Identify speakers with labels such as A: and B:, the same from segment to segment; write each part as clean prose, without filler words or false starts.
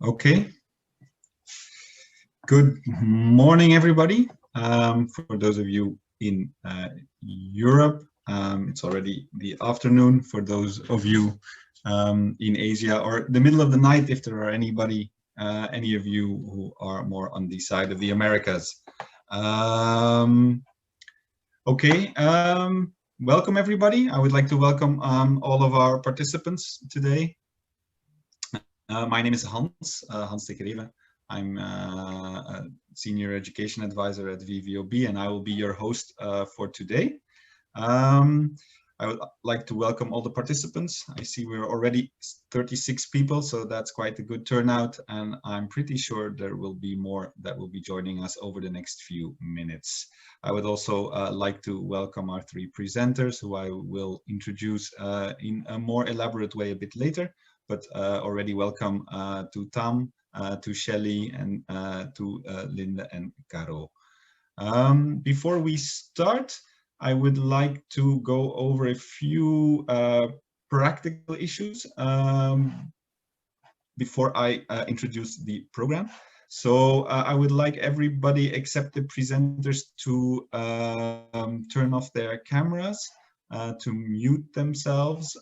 A: Okay. Good morning, everybody. For those of you in Europe, it's already the afternoon. For those of you in Asia, or the middle of the night, if there are any of you who are more on the side of the Americas. Okay. Welcome, everybody. I would like to welcome all of our participants today. My name is Hans de Greve. I'm a senior education advisor at VVOB, and I will be your host for today. I would like to welcome all the participants. I see we're already 36 people, so that's quite a good turnout, and I'm pretty sure there will be more that will be joining us over the next few minutes. I would also like to welcome our three presenters, who I will introduce in a more elaborate way a bit later, but already welcome to Tam, to Shelley, and to Linda and Caro. Before we start, I would like to go over a few practical issues before I introduce the program. So I would like everybody except the presenters to turn off their cameras, to mute themselves,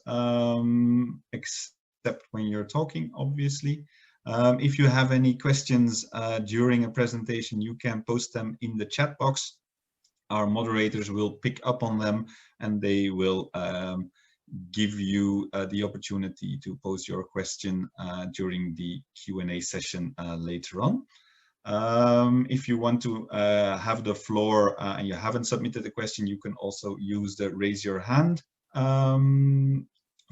A: except when you're talking, obviously. If you have any questions during a presentation, you can post them in the chat box. Our moderators will pick up on them, and they will give you the opportunity to pose your question during the Q&A session later on. If you want to have the floor and you haven't submitted a question, you can also use the raise your hand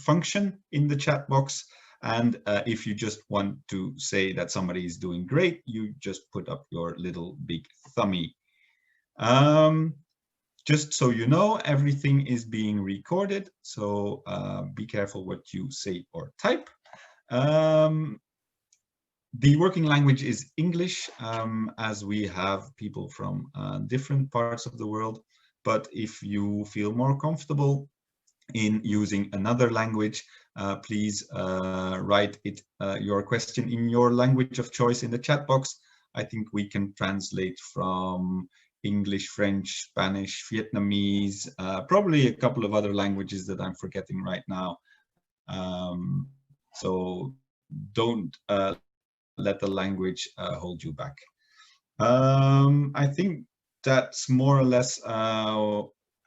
A: function in the chat box. And if you just want to say that somebody is doing great, you just put up your little big thummy. Just so you know, everything is being recorded, so be careful what you say or type. The working language is English, as we have people from different parts of the world. But if you feel more comfortable in using another language, please write your question in your language of choice in the chat box. I think we can translate from English, French, Spanish, Vietnamese, probably a couple of other languages that I'm forgetting right now. So don't let the language hold you back. I think that's more or less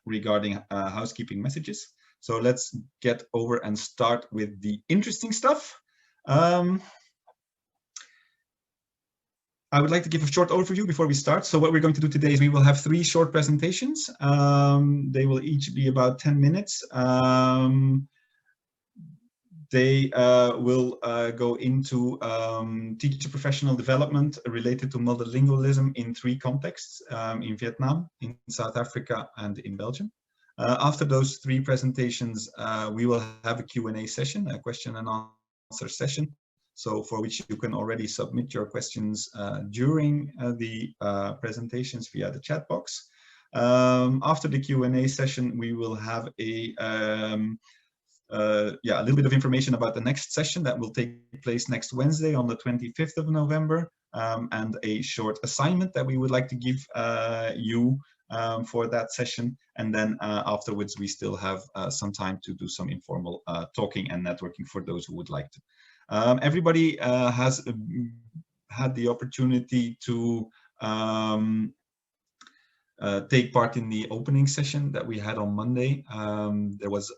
A: regarding housekeeping messages. So let's get over and start with the interesting stuff. I would like to give a short overview before we start. So what we're going to do today is we will have 3 short presentations. They will each be about 10 minutes. They will go into teacher professional development related to multilingualism in 3 contexts, in Vietnam, in South Africa, and in Belgium. After those 3 presentations, we will have a Q&A session, a question and answer session. So for which you can already submit your questions during the presentations via the chat box. After the Q&A session, we will have a little bit of information about the next session that will take place next Wednesday on the 25th of November, and a short assignment that we would like to give you for that session. And then afterwards, we still have some time to do some informal talking and networking for those who would like to. Everybody has had the opportunity to take part in the opening session that we had on Monday. There was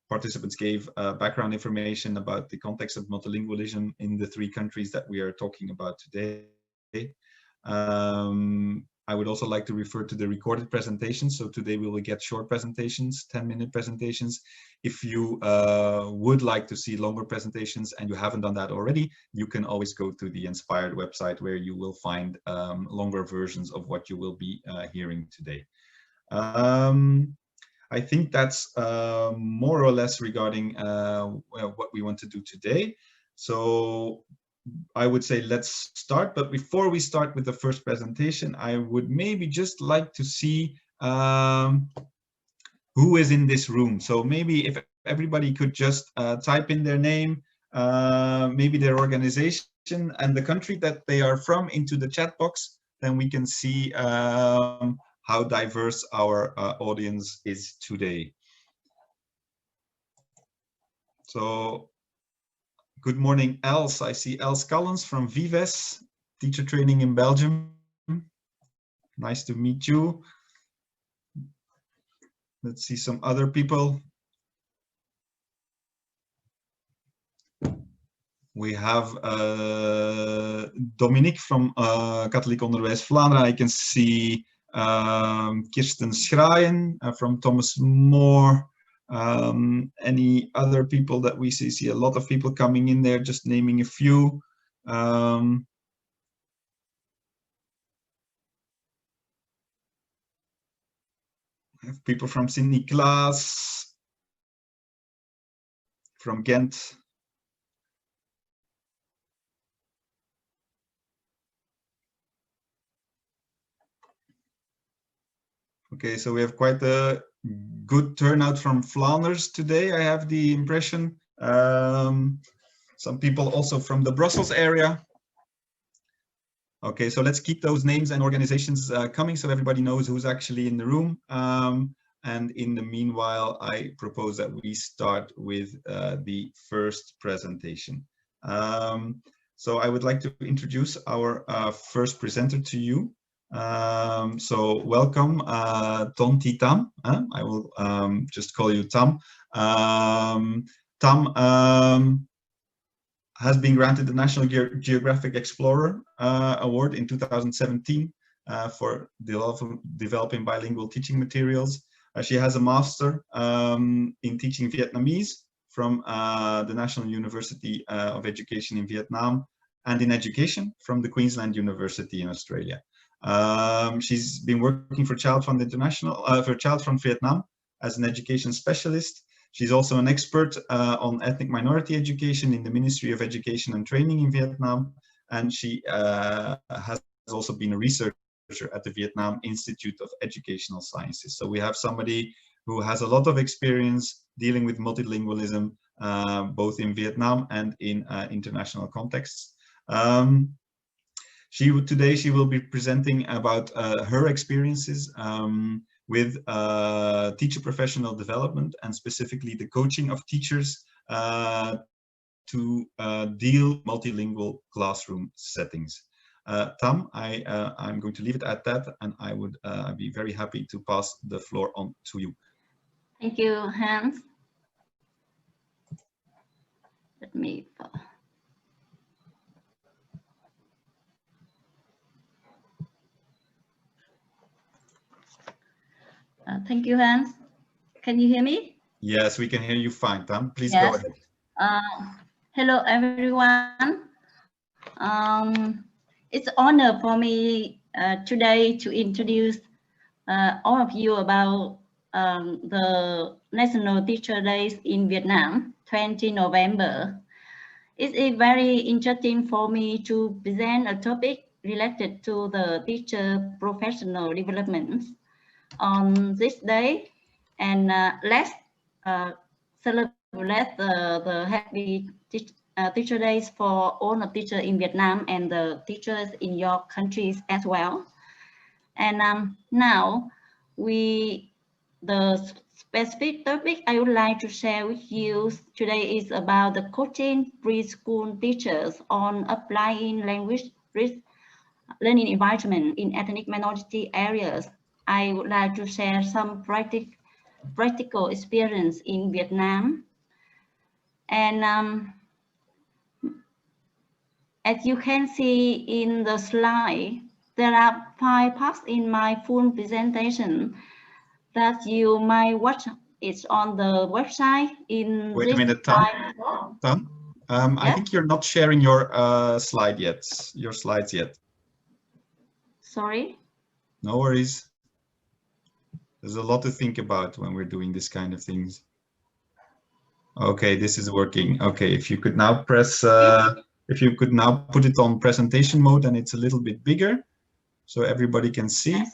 A: participants gave background information about the context of multilingualism in the 3 countries that we are talking about today. I would also like to refer to the recorded presentations. So today we will get short presentations, 10-minute presentations. If you would like to see longer presentations and you haven't done that already, you can always go to the eNSPIRED website, where you will find longer versions of what you will be hearing today. I think that's more or less regarding what we want to do today. So I would say let's start, but before we start with the first presentation, I would maybe just like to see who is in this room. So maybe if everybody could just type in their name, maybe their organization and the country that they are from into the chat box, then we can see how diverse our audience is today. So, good morning, Els. I see Els Collins from Vives, teacher training in Belgium. Nice to meet you. Let's see some other people. We have Dominique from Katholiek Onderwijs Vlaanderen. I can see Kirsten Schraaien from Thomas More. Any other people that we see a lot of people coming in there, just naming a few. I have people from Sydney Klaas, from Ghent. Okay, so we have quite a good turnout from Flanders today, I have the impression. Some people also from the Brussels area. Okay, so let's keep those names and organizations coming so everybody knows who's actually in the room. And in the meanwhile, I propose that we start with the first presentation. So I would like to introduce our first presenter to you. So welcome, Tonti Tam. I will just call you Tam. Tam has been granted the National Geographic Explorer Award in 2017 for developing bilingual teaching materials. She has a master in teaching Vietnamese from the National University of Education in Vietnam and in education from the Queensland University in Australia. She's been working for Child Fund International, for Child Fund Vietnam as an education specialist. She's also an expert on ethnic minority education in the Ministry of Education and Training in Vietnam. And she has also been a researcher at the Vietnam Institute of Educational Sciences. So we have somebody who has a lot of experience dealing with multilingualism, both in Vietnam and in international contexts. Today she will be presenting about her experiences with teacher professional development and specifically the coaching of teachers to deal multilingual classroom settings. Tam, I'm going to leave it at that, and I would be very happy to pass the floor on to you.
B: Thank you, Hans. Let me. Thank you, Hans. Can you hear me?
A: Yes, we can hear you fine, Tam. Please go ahead.
B: Hello, everyone. It's an honor for me today to introduce all of you about the National Teacher Days in Vietnam, 20 November. It is very interesting for me to present a topic related to the teacher professional development on this day, and let's celebrate the happy Teacher Days for all the teachers in Vietnam and the teachers in your countries as well. And now the specific topic I would like to share with you today is about the coaching preschool teachers on applying language-rich learning environment in ethnic minority areas. I would like to share some practical experience in Vietnam. And as you can see in the slide, there are 5 parts in my full presentation that you might watch. It's on the website in
A: Wait a minute, Tam. Tam? Yeah? I think you're not sharing your your slides yet.
B: Sorry?
A: No worries. There's a lot to think about when we're doing this kind of things. Okay, this is working. Okay, if you could now press, if you could now put it on presentation mode and it's a little bit bigger so everybody can see.
B: Yes.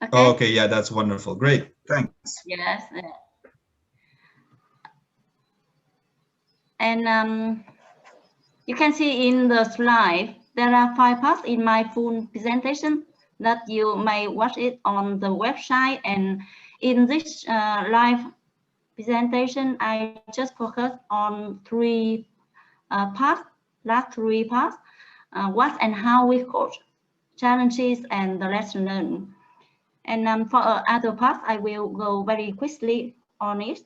A: Okay. Okay, yeah, that's wonderful. Great, thanks.
B: Yes. And you can see in the slide, there are 5 parts in my full presentation that you may watch it on the website. And in this live presentation, I just focus on 3 parts, last 3 parts, what and how we coach, challenges, and the lesson learned. And for other parts, I will go very quickly on it.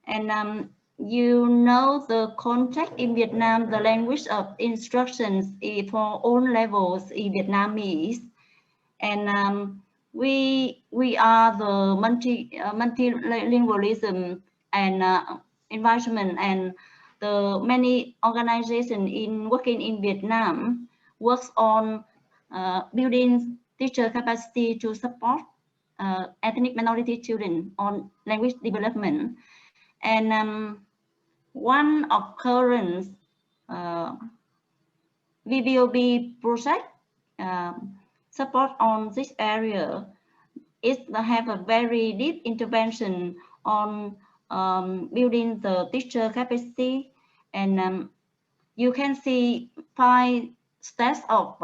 B: And you know the context in Vietnam, the language of instructions is for all levels in Vietnamese. And we are the multilingualism and environment, and the many organizations working in Vietnam works on building teacher capacity to support ethnic minority children on language development. And one of current VVOB project support on this area is to have a very deep intervention on building the teacher capacity. And you can see 5 steps of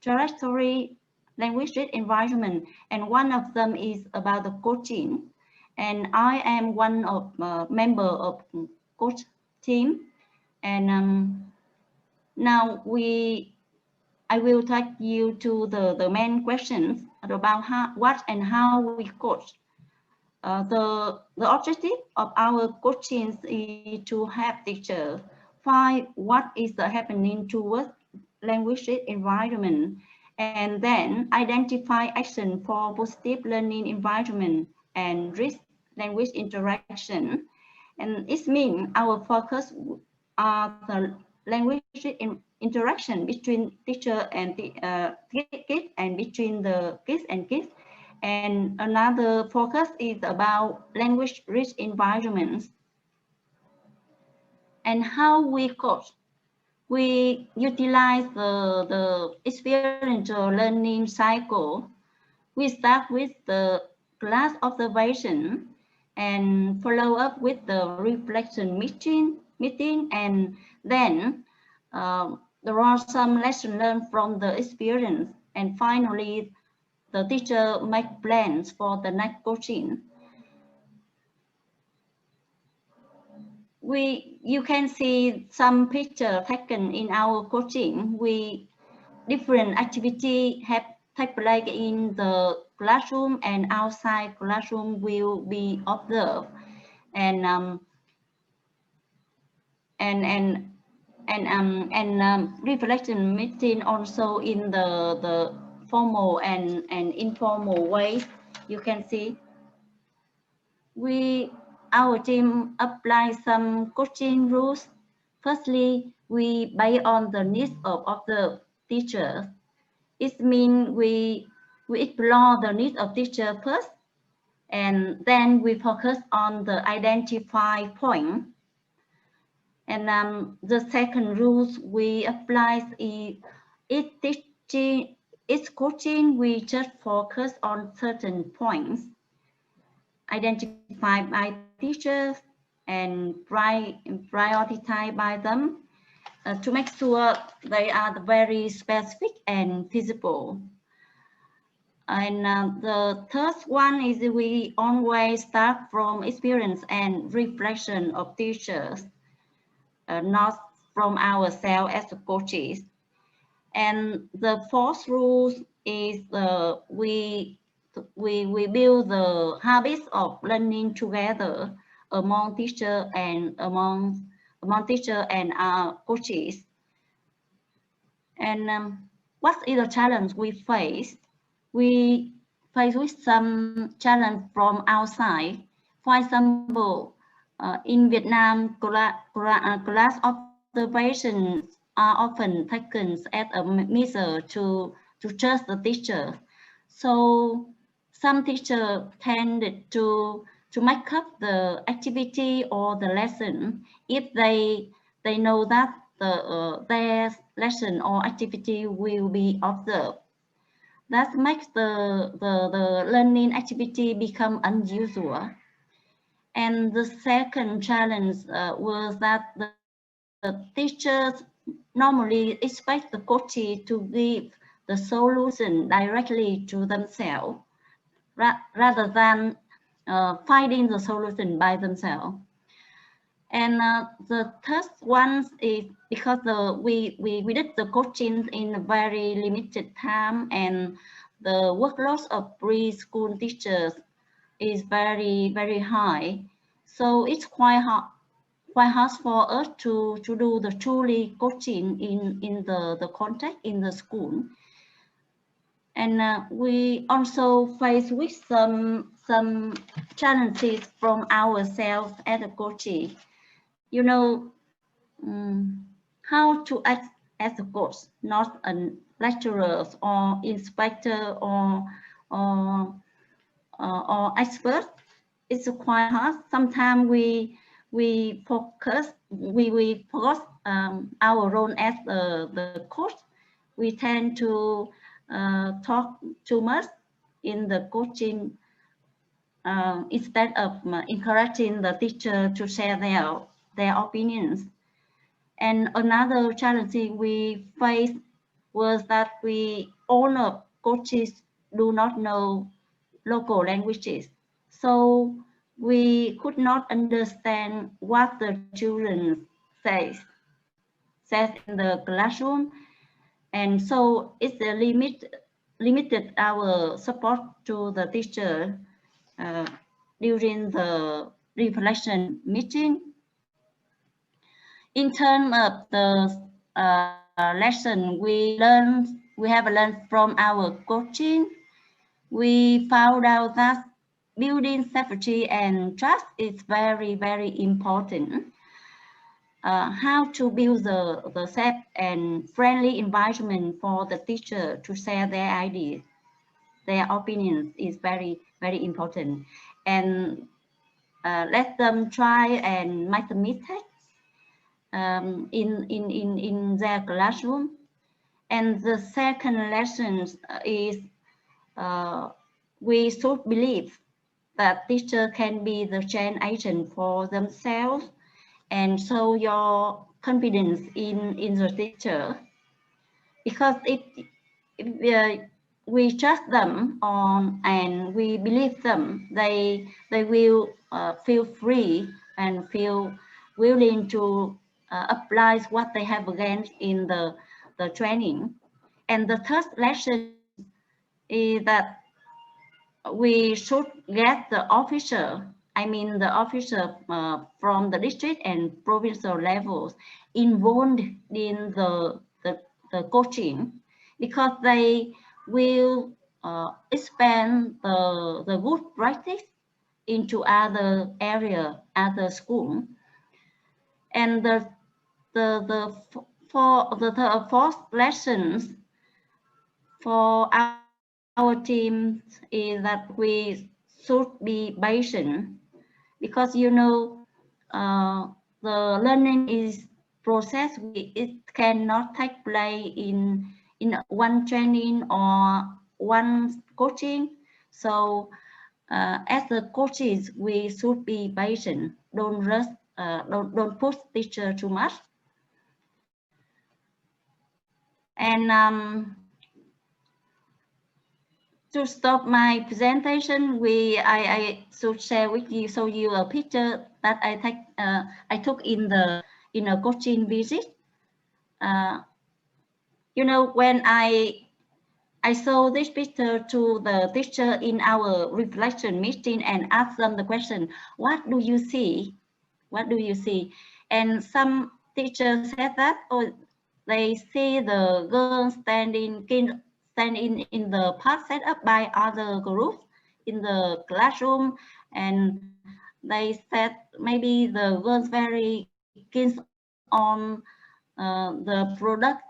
B: trajectory language environment, and one of them is about the coaching. And I am one of member of coach team. And now I will take you to the main questions about what and how we coach. The objective of our coaching is to help teachers find what is happening towards language environment, and then identify action for positive learning environment and rich language interaction. And it means our focus are the language interaction between teacher and kids, and between the kids and kids. And another focus is about language rich environments. And how we coach. We utilize the experiential learning cycle. We start with the class observation and follow up with the reflection meeting, and then there are some lessons learned from the experience. And finally, the teacher make plans for the next coaching. You can see some picture taken in our coaching. Different activity have take place in the classroom and outside classroom will be observed. And reflection meeting also in the formal and informal ways. You can see our team apply some coaching rules. Firstly, we based on the needs of the teachers. It means we explore the needs of teacher first, and then we focus on the identify point. And the second rules we apply is each coaching we just focus on certain points identified by teachers and prioritized by them to make sure they are very specific and feasible. And the third one is we always start from experience and reflection of teachers, not from ourselves as coaches. And the fourth rule is we build the habits of learning together among teacher and among teacher and our coaches. And what is the challenge we face? We face with some challenge from outside. For example, in Vietnam, class observations are often taken as a measure to judge the teacher. So some teachers tend to make up the activity or the lesson if they know that their lesson or activity will be observed. That makes the learning activity become unusual. And the second challenge was that the teachers normally expect the coachee to give the solution directly to themselves rather than finding the solution by themselves. And the third one is because we did the coaching in a very limited time, and the workload of preschool teachers is very high. So it's quite hard for us to do the truly coaching in the context in the school. And we also face with some challenges from ourselves as a coachee. You know, how to act as a coach, not a lecturer or inspector or expert. It's quite hard. Sometimes we focus our role as the coach. We tend to talk too much in the coaching instead of encouraging the teacher to share their opinions. And another challenge we faced was that all of coaches do not know local languages. So we could not understand what the children says in the classroom. And so it's limited our support to the teacher during the reflection meeting. In terms of the lesson we have learned from our coaching, we found out that building safety and trust is very important. How to build the safe and friendly environment for the teacher to share their ideas, their opinions is very important. And let them try and make the mistakes in their classroom. And the second lesson is we should believe that teacher can be the change agent for themselves, and show your confidence in the teacher. Because if we trust them and we believe them, they will feel free and feel willing to apply what they have learned in the training. And the third lesson is that we should get the officer, the officer from the district and provincial levels involved in the coaching, because they will expand the good practice into other area, other school. And the fourth lessons for our team is that we should be patient, because the learning is process. It cannot take place in one training or one coaching. So as the coaches, we should be patient. Don't rush. Don't push teacher too much. And to stop my presentation, I should share with you, show you a picture that I took in a coaching visit. When I saw this picture to the teacher in our reflection meeting and asked them the question, what do you see? What do you see? And some teachers said that, oh, they see the girls standing in the part set up by other groups in the classroom, and they said maybe the girls very keen on the product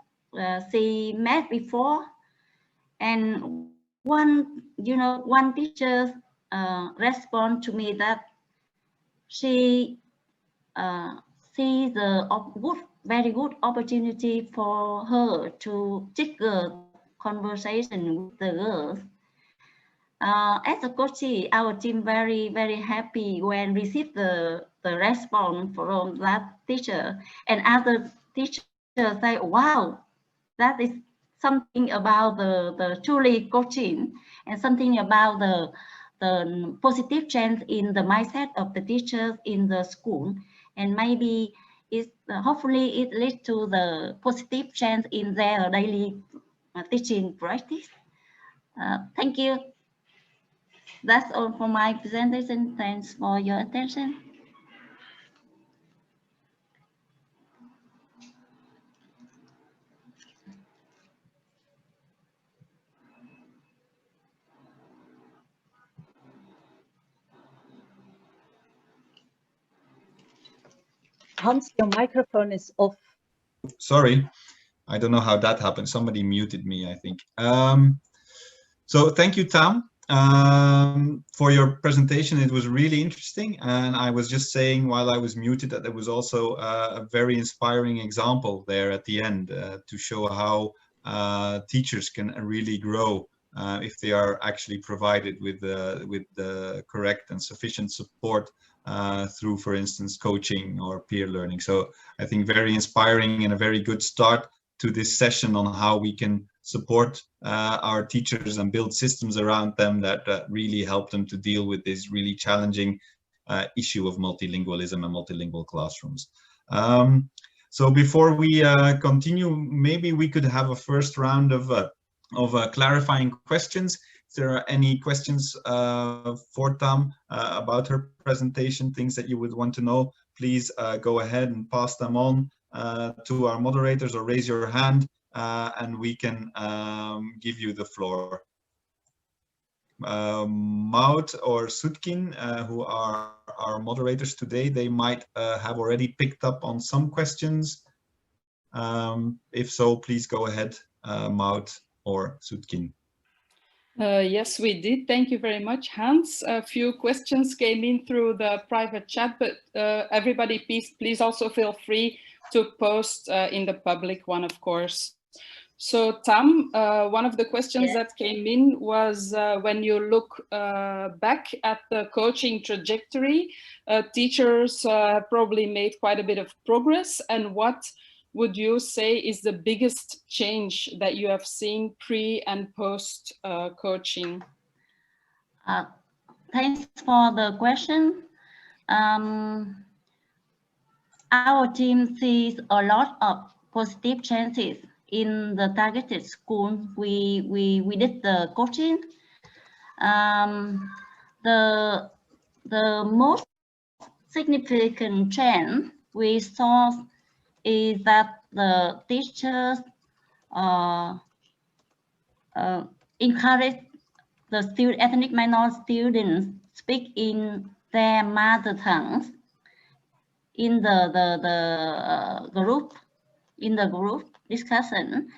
B: she met before. And one teacher respond to me that she sees the very good opportunity for her to trigger conversation with the girls. As a coach, our team very happy when receive the the response from that teacher, and other teachers say, wow, that is something about the truly coaching, and something about the positive change in the mindset of the teachers in the school, and maybe hopefully it leads to the positive change in their daily teaching practice. Thank you. That's all for my presentation. Thanks for your attention.
C: Hans, your microphone is off.
A: Sorry, I don't know how that happened. Somebody muted me, I think. So thank you, Tam, for your presentation. It was really interesting. And I was just saying while I was muted that there was also a very inspiring example there at the end to show how teachers can really grow if they are actually provided with the correct and sufficient support through, for instance, coaching or peer learning. So I think very inspiring and a very good start to this session on how we can support our teachers and build systems around them that really help them to deal with this really challenging issue of multilingualism and multilingual classrooms. So before we continue, maybe we could have a first round of clarifying questions. If there are any questions for Tam about her presentation, things that you would want to know, please go ahead and pass them on to our moderators or raise your hand and we can give you the floor. Maud or Sutkin, who are our moderators today, they might have already picked up on some questions. If so, please go ahead, Maud or Sutkin.
D: Yes, we did. Thank you very much, Hans. A few questions came in through the private chat, but everybody, please also feel free to post in the public one, of course. So Tam, one of the questions that came in was when you look back at the coaching trajectory, teachers probably made quite a bit of progress. And what would you say is the biggest change that you have seen pre and post coaching?
B: Thanks for the question. Our team sees a lot of positive changes in the targeted school. We did the coaching. The most significant trend we saw is that the teachers encourage the ethnic minority students speak in their mother tongues in the group discussion.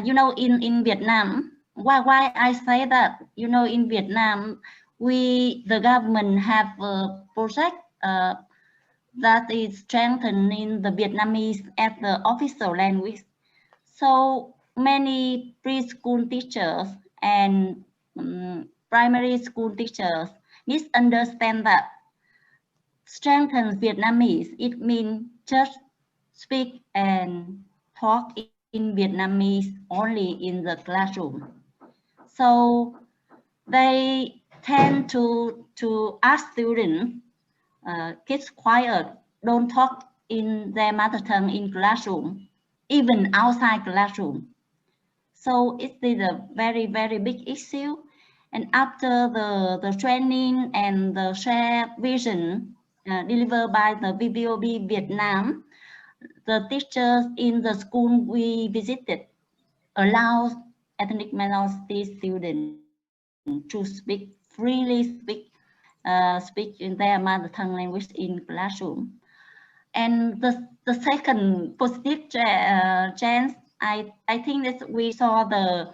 B: You know, in Vietnam, why I say that, you know, in Vietnam, the government have a project that is strengthening the Vietnamese as the official language. So many preschool teachers and primary school teachers misunderstand that strengthen Vietnamese, it means just speak and talk in Vietnamese only in the classroom. So they tend to ask students, kids quiet, don't talk in their mother tongue in classroom, even outside classroom. So it is a very, very big issue. And after the training and the shared vision delivered by the VVOB Vietnam, the teachers in the school we visited allow ethnic minority students to freely speak in their mother tongue language in classroom. And the second positive chance, I think that we saw the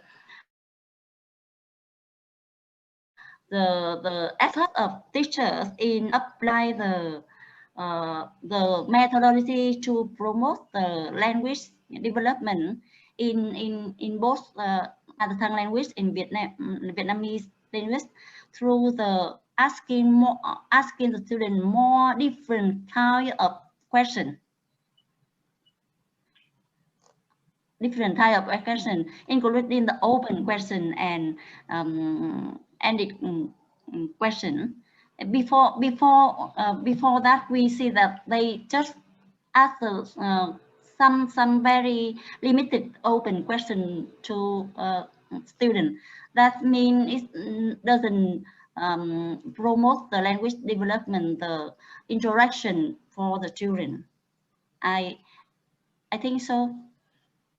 B: effort of teachers in apply the methodology to promote the language development in both mother tongue language in Vietnamese language through the asking the student more different kind of question. Different type of question, including the open question and ended question. Before that, we see that they just answer some very limited open question to student. That means it doesn't promote the language development, the interaction for the children. I think so.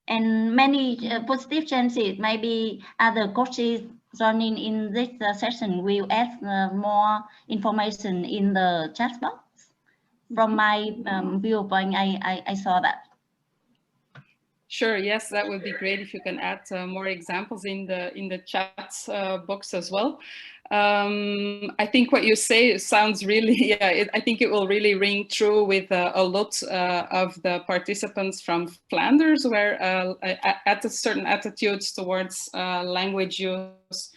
B: And many positive chances. Maybe other coaches joining in this session will add more information in the chat box. From my viewpoint, I saw that.
D: Sure. Yes, that would be great if you can add more examples in the chat box as well. I think what you say sounds really, I think it will really ring true with a lot of the participants from Flanders, where at a certain attitudes towards language use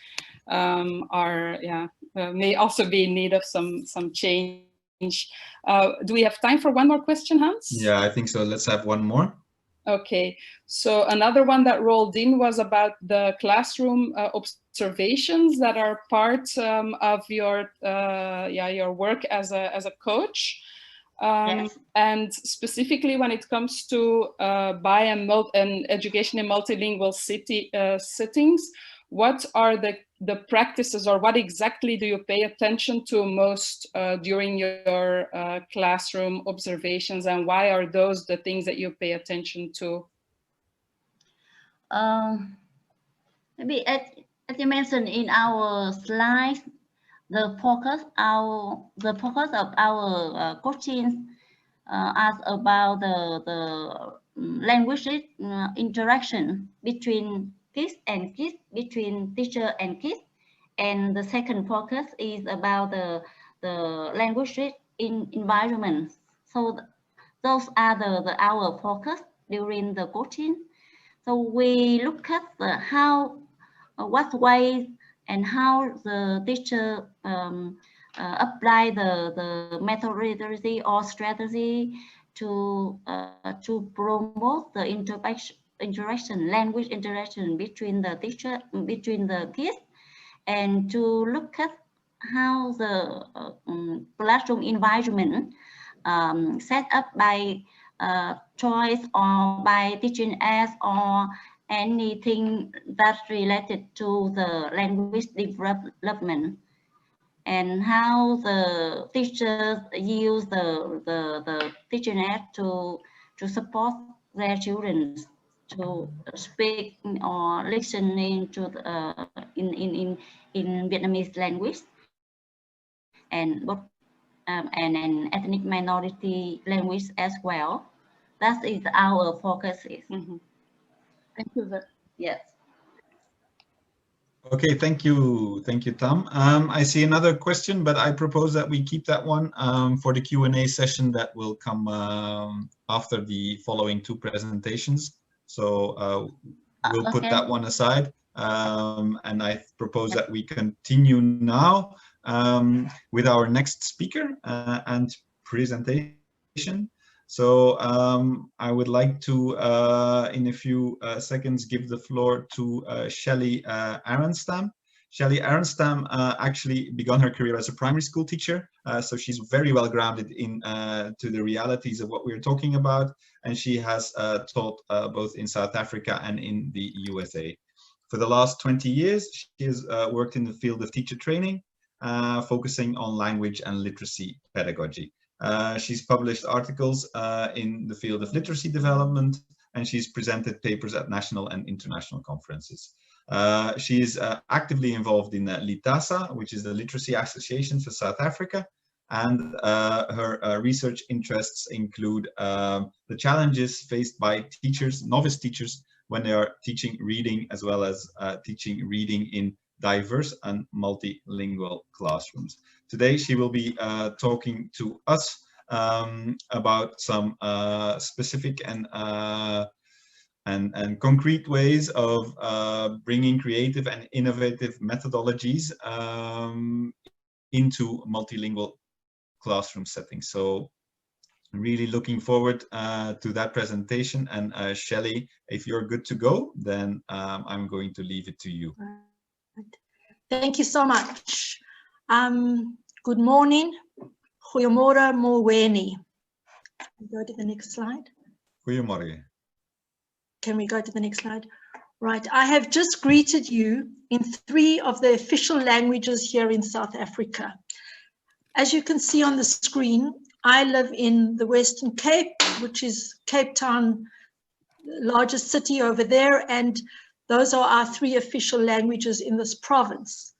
D: are, may also be in need of some change. Do we have time for one more question, Hans?
A: Yeah, I think so. Let's have one more.
D: Okay, so another one that rolled in was about the classroom observations that are part of your your work as a coach.
B: Yes.
D: And specifically when it comes to and education in multilingual settings, what are the practices, or what exactly do you pay attention to most during your classroom observations, and why are those the things that you pay attention to?
B: Maybe as you mentioned in our slides, the focus of our coaching is about the language interaction between kids and kids, between teacher and kids, and the second focus is about the language in environment. So those are our focus during the coaching. So we look at what ways and how the teacher apply the methodology or strategy to promote the interaction, language interaction between the teacher, between the kids, and to look at how the classroom environment set up by choice or by teaching aids or anything that's related to the language development, and how the teachers use the teaching aid to support their children to speak or listening to the, in Vietnamese language, and both and an ethnic minority language as well. That is our focus.
D: Mm-hmm. Thank you.
B: Yes.
A: Okay, thank you, Tam. I see another question, but I propose that we keep that one for the Q&A session that will come after the following two presentations. So we'll put that one aside, and I propose that we continue now with our next speaker and presentation. So I would like to, in a few seconds, give the floor to Shelley Arenstam. Shelley Arenstam actually began her career as a primary school teacher, so she's very well grounded in to the realities of what we're talking about, and she has taught both in South Africa and in the USA. For the last 20 years, she has worked in the field of teacher training, focusing on language and literacy pedagogy. She's published articles in the field of literacy development, and she's presented papers at national and international conferences. She is actively involved in LITASA, which is the Literacy Association for South Africa, and her research interests include the challenges faced by teachers, novice teachers, when they are teaching reading, as well as teaching reading in diverse and multilingual classrooms. Today, she will be talking to us about some specific and concrete ways of bringing creative and innovative methodologies into multilingual classroom settings. So really looking forward to that presentation. And Shelley, if you're good to go, then I'm going to leave it to you.
E: Thank you so much. Good morning. Goeiemorgen, Moweni. Go to the next slide.
A: Goedemorgen.
E: Can we go to the next slide? Right, I have just greeted you in 3 of the official languages here in South Africa. As you can see on the screen, I live in the Western Cape, which is Cape Town, largest city over there, and those are our 3 official languages in this province.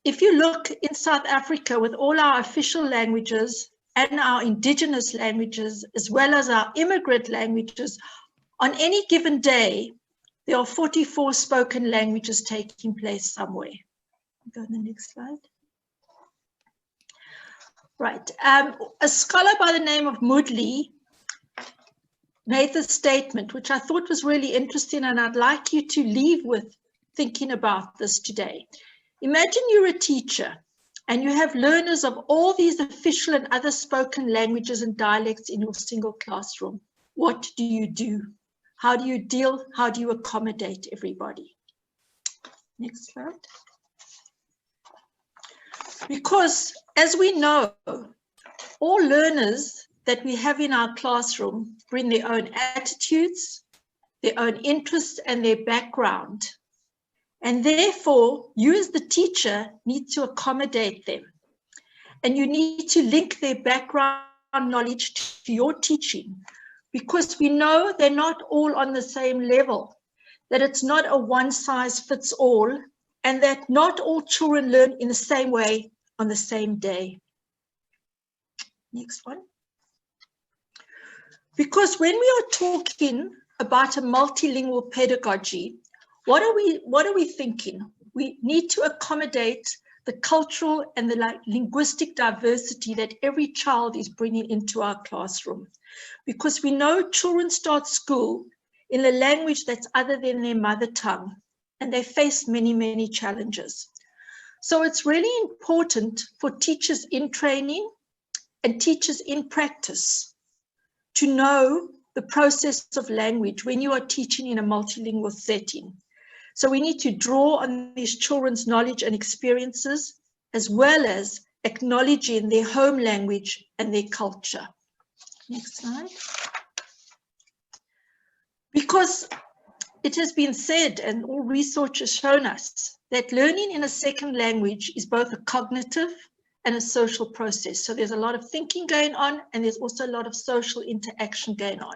E: If you look in South Africa with all our official languages and our indigenous languages, as well as our immigrant languages, on any given day, there are 44 spoken languages taking place somewhere. Go to the next slide. Right, a scholar by the name of Moodley made this statement, which I thought was really interesting, and I'd like you to leave with thinking about this today. Imagine you're a teacher and you have learners of all these official and other spoken languages and dialects in your single classroom. What do you do? How do you deal? How do you accommodate everybody? Next slide. Because as we know, all learners that we have in our classroom bring their own attitudes, their own interests, and their background. And therefore, you as the teacher need to accommodate them. And you need to link their background knowledge to your teaching, because we know they're not all on the same level, that it's not a one-size-fits-all, and that not all children learn in the same way on the same day. Next one. Because when we are talking about a multilingual pedagogy, what are we thinking? We need to accommodate the cultural and the linguistic diversity that every child is bringing into our classroom. Because we know children start school in a language that's other than their mother tongue, and they face many, many challenges. So it's really important for teachers in training and teachers in practice to know the process of language when you are teaching in a multilingual setting. So we need to draw on these children's knowledge and experiences, as well as acknowledging their home language and their culture. Next slide. Because it has been said, and all research has shown us, that learning in a second language is both a cognitive and a social process. So there's a lot of thinking going on, and there's also a lot of social interaction going on.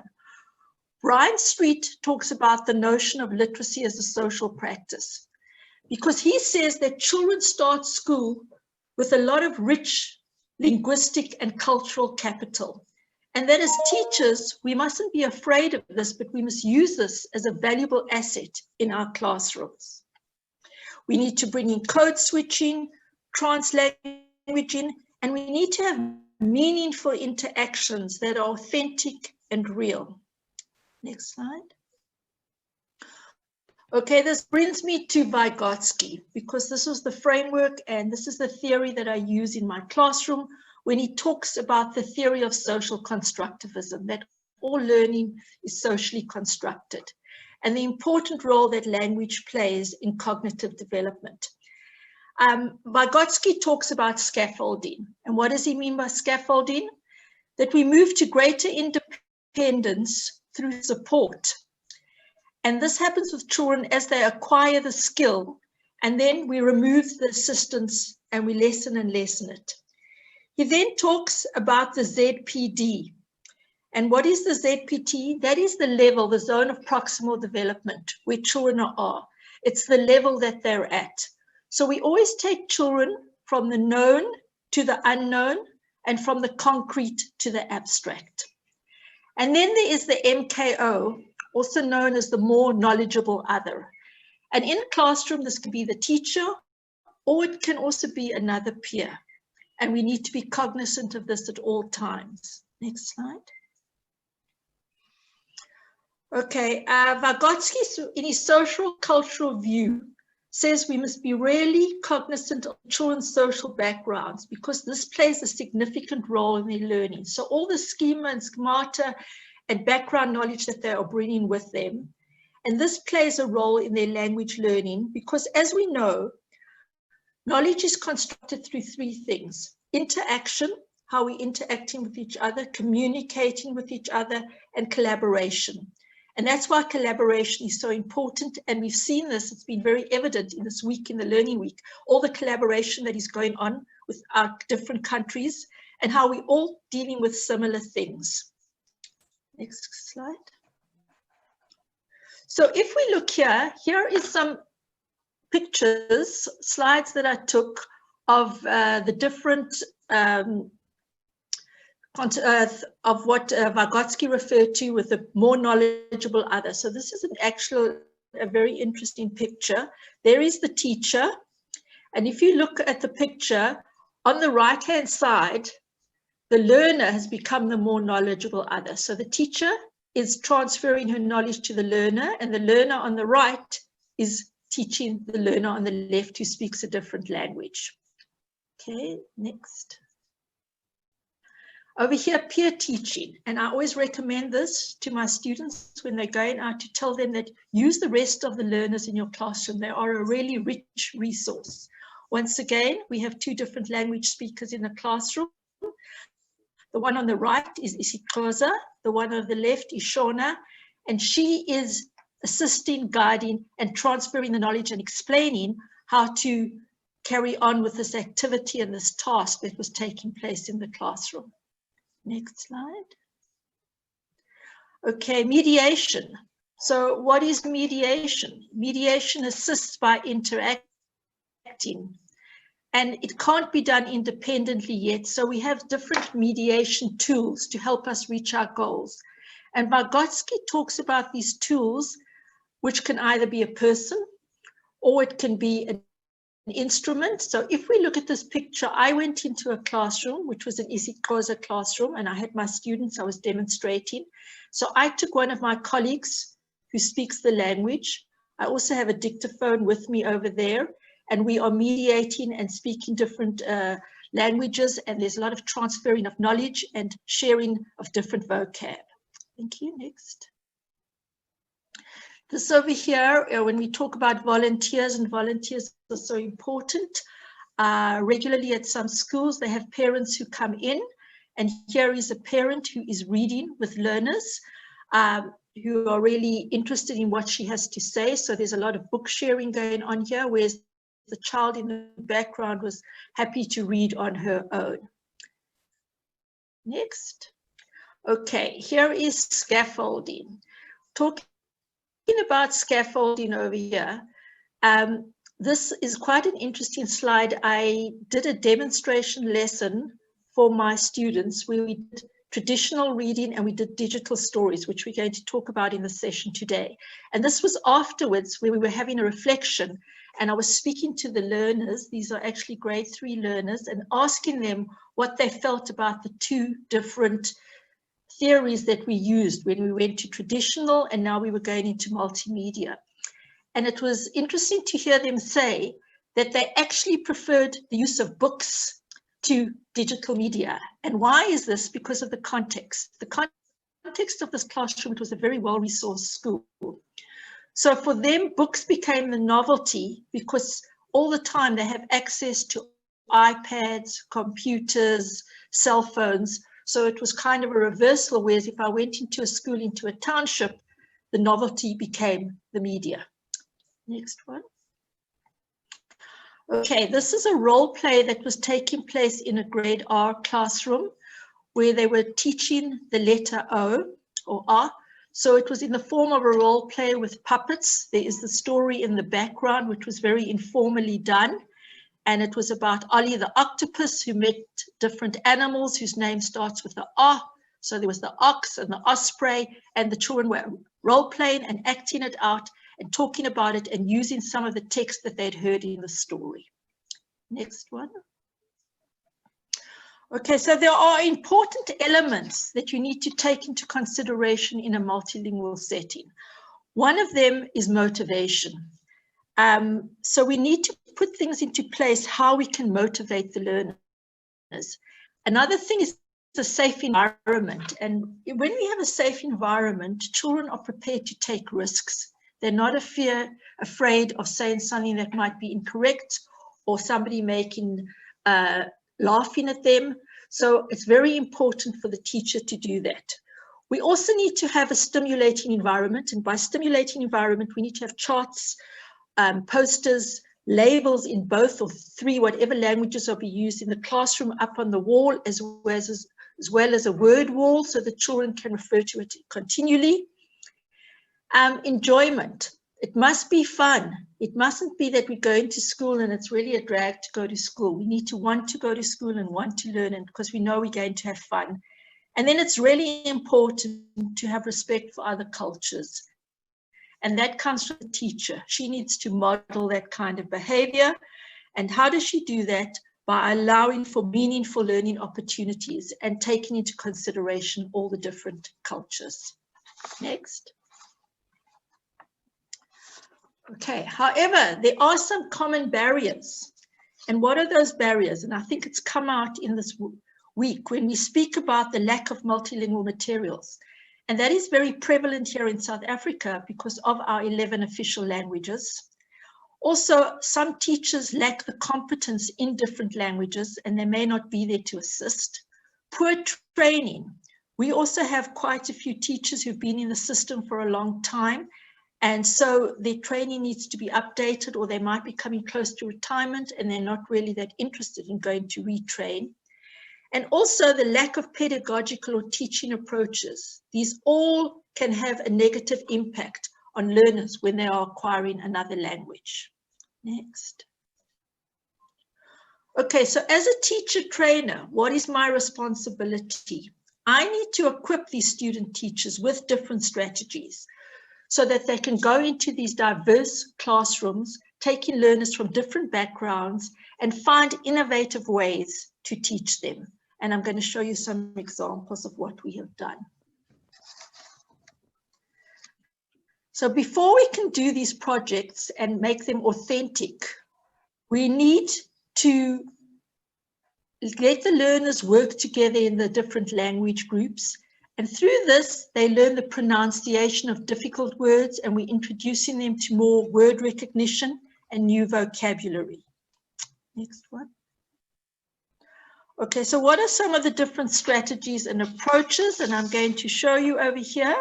E: Brian Street talks about the notion of literacy as a social practice, because he says that children start school with a lot of rich linguistic and cultural capital. And that as teachers, we mustn't be afraid of this, but we must use this as a valuable asset in our classrooms. We need to bring in code switching, translanguaging, and we need to have meaningful interactions that are authentic and real. Next slide. Okay, this brings me to Vygotsky, because this was the framework and this is the theory that I use in my classroom when he talks about the theory of social constructivism, that all learning is socially constructed, and the important role that language plays in cognitive development. Vygotsky talks about scaffolding. And what does he mean by scaffolding? That we move to greater independence through support. And this happens with children as they acquire the skill, and then we remove the assistance and we lessen and lessen it. He then talks about the ZPD. And what is the ZPT? That is the level, the zone of proximal development, where children are. It's the level that they're at. So we always take children from the known to the unknown and from the concrete to the abstract. And then there is the MKO, also known as the more knowledgeable other. And in a classroom, this could be the teacher, or it can also be another peer. And we need to be cognizant of this at all times. Next slide. Okay, Vygotsky, in his social cultural view, says we must be really cognizant of children's social backgrounds because this plays a significant role in their learning. So all the schema and schemata and background knowledge that they are bringing with them. And this plays a role in their language learning because, as we know, knowledge is constructed through three things: interaction, how we're interacting with each other, communicating with each other, and collaboration. And that's why collaboration is so important. And we've seen this, it's been very evident in this week, in the Learning Week, all the collaboration that is going on with our different countries and how we're all dealing with similar things. Next slide. So if we look here, here is some pictures, slides that I took of the different of what Vygotsky referred to with the more knowledgeable other. So this is a very interesting picture. There is the teacher. And if you look at the picture, on the right-hand side, the learner has become the more knowledgeable other. So the teacher is transferring her knowledge to the learner, and the learner on the right is teaching the learner on the left who speaks a different language. Okay, next. Over here, peer teaching. And I always recommend this to my students when they're going out, to tell them that use the rest of the learners in your classroom. They are a really rich resource. Once again, we have two different language speakers in the classroom. The one on the right is Isikoza. The one on the left is Shona. And she is assisting, guiding, and transferring the knowledge and explaining how to carry on with this activity and this task that was taking place in the classroom. Next slide. Okay, mediation. So what is mediation? Mediation assists by interacting, and it can't be done independently yet. So we have different mediation tools to help us reach our goals. And Vygotsky talks about these tools, which can either be a person or it can be an instrument. So if we look at this picture, I went into a classroom, which was an isiXhosa classroom, and I had my students, I was demonstrating. So I took one of my colleagues who speaks the language. I also have a dictaphone with me over there, and we are mediating and speaking different languages, and there's a lot of transferring of knowledge and sharing of different vocab. Thank you. Next. This over here, when we talk about volunteers, and volunteers are so important. Regularly at some schools, they have parents who come in, and here is a parent who is reading with learners who are really interested in what she has to say. So there's a lot of book sharing going on here, whereas the child in the background was happy to read on her own. Next. Okay, here is scaffolding. Talking about scaffolding over here, this is quite an interesting slide. I did a demonstration lesson for my students where we did traditional reading and we did digital stories, which we're going to talk about in the session today. And this was afterwards where we were having a reflection, and I was speaking to the learners, these are actually grade 3 learners, and asking them what they felt about the two different theories that we used when we went to traditional and now we were going into multimedia. And it was interesting to hear them say that they actually preferred the use of books to digital media. And why is this? Because of the context. The context of this classroom, it was a very well-resourced school. So for them, books became the novelty because all the time they have access to iPads, computers, cell phones. So it was kind of a reversal, whereas if I went into a school, into a township, the novelty became the media. Next one. Okay, this is a role play that was taking place in a grade R classroom where they were teaching the letter O or R. So it was in the form of a role play with puppets. There is the story in the background, which was very informally done. And it was about Ollie the octopus who met different animals whose name starts with the O. So there was the ox and the osprey, and the children were role playing and acting it out and talking about it and using some of the text that they'd heard in the story. Next one. Okay, so there are important elements that you need to take into consideration in a multilingual setting. One of them is motivation. So we need to put things into place, how we can motivate the learners. Another thing is a safe environment. And when we have a safe environment, children are prepared to take risks. They're not afraid of saying something that might be incorrect or somebody laughing at them. So it's very important for the teacher to do that. We also need to have a stimulating environment. And by stimulating environment, we need to have charts, posters, labels in both or three, whatever languages are being used in the classroom, up on the wall, as well as a word wall, so the children can refer to it continually. Enjoyment. It must be fun. It mustn't be that we go into school and it's really a drag to go to school. We need to want to go to school and want to learn, and because we know we're going to have fun. And then it's really important to have respect for other cultures. And that comes from the teacher. She needs to model that kind of behavior. And how does she do that? By allowing for meaningful learning opportunities and taking into consideration all the different cultures. Next. Okay, however, there are some common barriers. And what are those barriers? And I think it's come out in this week when we speak about the lack of multilingual materials. And that is very prevalent here in South Africa because of our 11 official languages. Also, some teachers lack the competence in different languages and they may not be there to assist. Poor training. We also have quite a few teachers who've been in the system for a long time, and so their training needs to be updated, or they might be coming close to retirement and they're not really that interested in going to retrain. And also the lack of pedagogical or teaching approaches. These all can have a negative impact on learners when they are acquiring another language. Next. Okay, so as a teacher trainer, what is my responsibility? I need to equip these student teachers with different strategies so that they can go into these diverse classrooms, taking learners from different backgrounds and find innovative ways to teach them. And I'm going to show you some examples of what we have done. So before we can do these projects and make them authentic, we need to let the learners work together in the different language groups. And through this, they learn the pronunciation of difficult words, and we're introducing them to more word recognition and new vocabulary. Next one. Okay, so what are some of the different strategies and approaches? And I'm going to show you over here.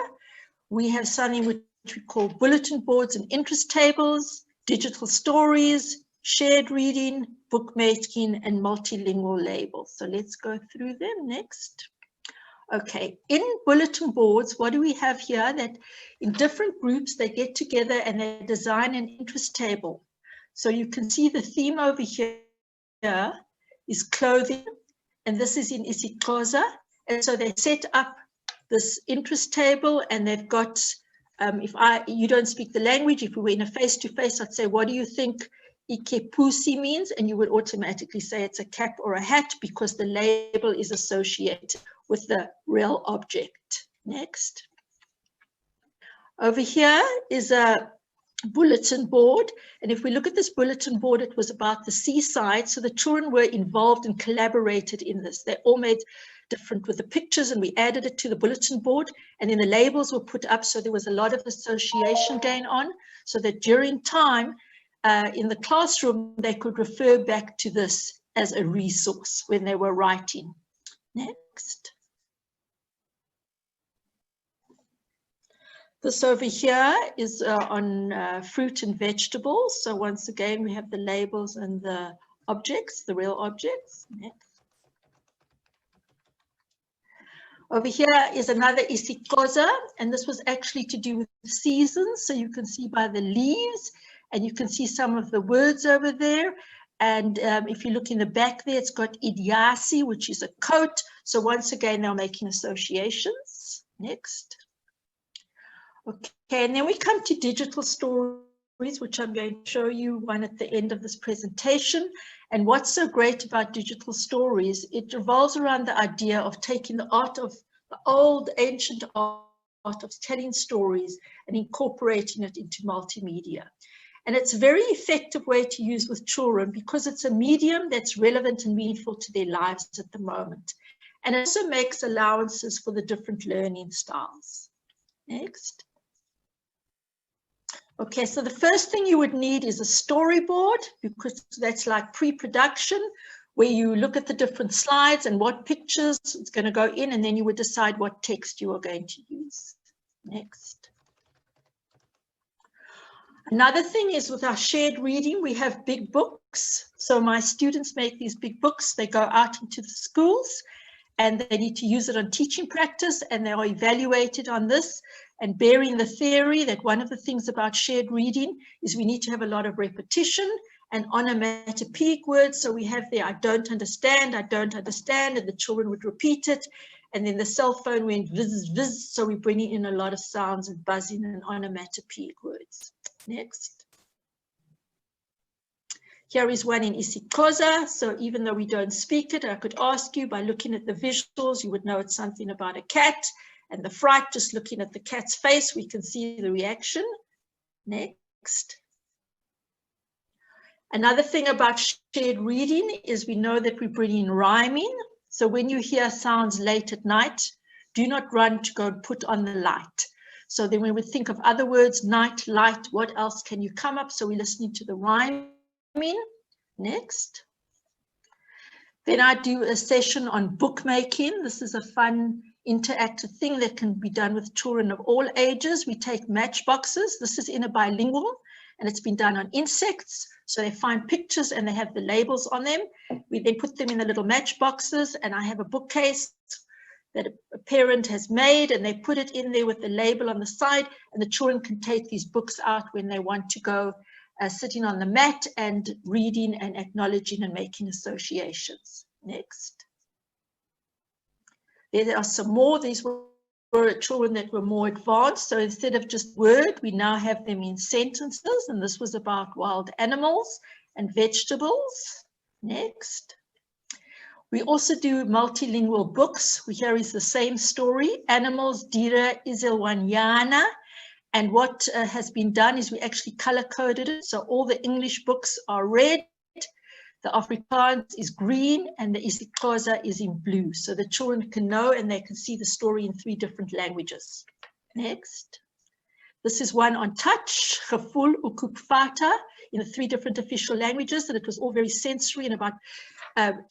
E: We have something which we call bulletin boards and interest tables, digital stories, shared reading, bookmaking, and multilingual labels. So let's go through them next. Okay, in bulletin boards, what do we have here? That in different groups, they get together and they design an interest table. So you can see the theme over here is clothing, and this is in isiXhosa. And so they set up this interest table, and they've got, you don't speak the language, if we were in a face-to-face, I'd say, what do you think ikepusi means? And you would automatically say it's a cap or a hat because the label is associated with the real object. Next. Over here is a bulletin board. And if we look at this bulletin board, it was about the seaside. So the children were involved and collaborated in this. They all made different with the pictures, and we added it to the bulletin board, and then the labels were put up. So there was a lot of association going on, so that during time in the classroom, they could refer back to this as a resource when they were writing. Next. This over here is on fruit and vegetables. So once again, we have the labels and the objects, the real objects. Next. Over here is another isiXhosa, and this was actually to do with the seasons. So you can see by the leaves, and you can see some of the words over there. And if you look in the back there, it's got idiasi, which is a coat. So once again, they're making associations. Next. Okay, and then we come to digital stories, which I'm going to show you one at the end of this presentation. And what's so great about digital stories, it revolves around the idea of taking the art of the old ancient art of telling stories and incorporating it into multimedia. And it's a very effective way to use with children because it's a medium that's relevant and meaningful to their lives at the moment. And it also makes allowances for the different learning styles. Next. Okay, so the first thing you would need is a storyboard, because that's like pre-production, where you look at the different slides and what pictures it's going to go in, and then you would decide what text you are going to use. Next. Another thing is with our shared reading, we have big books. So my students make these big books. They go out into the schools and they need to use it on teaching practice, and they are evaluated on this. And bearing the theory that one of the things about shared reading is we need to have a lot of repetition and onomatopoeic words. So we have there, I don't understand, and the children would repeat it. And then the cell phone went viz, viz. So we're bringing in a lot of sounds and buzzing and onomatopoeic words. Next. Here is one in isiXhosa. So even though we don't speak it, I could ask you by looking at the visuals, you would know it's something about a cat. And the fright, just looking at the cat's face, we can see the reaction. Next. Another thing about shared reading is we know that we bring in rhyming. So when you hear sounds late at night, do not run to go and put on the light. So then when we think of other words, night, light, what else can you come up? So we're listening to the rhyming. Next. Then I do a session on bookmaking. This is a fun interactive thing that can be done with children of all ages. We take matchboxes. This is in a bilingual, and it's been done on insects. So they find pictures and they have the labels on them. We then put them in the little matchboxes, and I have a bookcase that a parent has made, and they put it in there with the label on the side, and the children can take these books out when they want to go sitting on the mat and reading and acknowledging and making associations. Next. There are some more. These were children that were more advanced. So instead of just word, we now have them in sentences. And this was about wild animals and vegetables. Next. We also do multilingual books. Here is the same story, Animals, Diere, Isilwanyana. And what has been done is we actually color-coded it. So all the English books are red, the Afrikaans is green, and the isiXhosa is in blue. So the children can know and they can see the story in 3 different languages. Next. This is one on touch, Gevoel Ukupfata, in the 3 different official languages. And it was all very sensory and about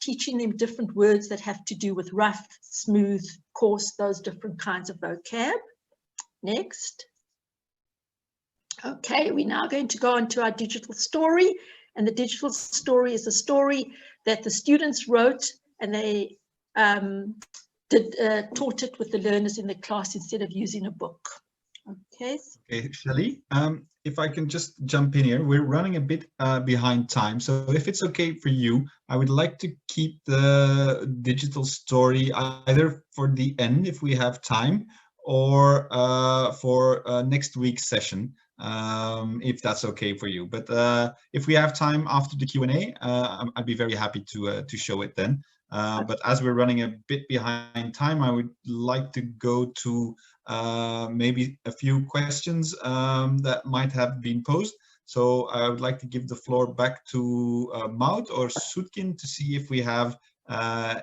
E: teaching them different words that have to do with rough, smooth, coarse, those different kinds of vocab. Next. Okay, we're now going to go on to our digital story. And the digital story is a story that the students wrote, and they taught it with the learners in the class instead of using a book. Okay.
A: Okay, Shelley, if I can just jump in here, we're running a bit behind time. So if it's okay for you, I would like to keep the digital story either for the end, if we have time, or for next week's session. If that's okay for you, but if we have time after the Q&A, I'd be very happy to show it then. But as we're running a bit behind time, I would like to go to maybe a few questions that might have been posed. So I would like to give the floor back to Maud or Sutkin to see if we have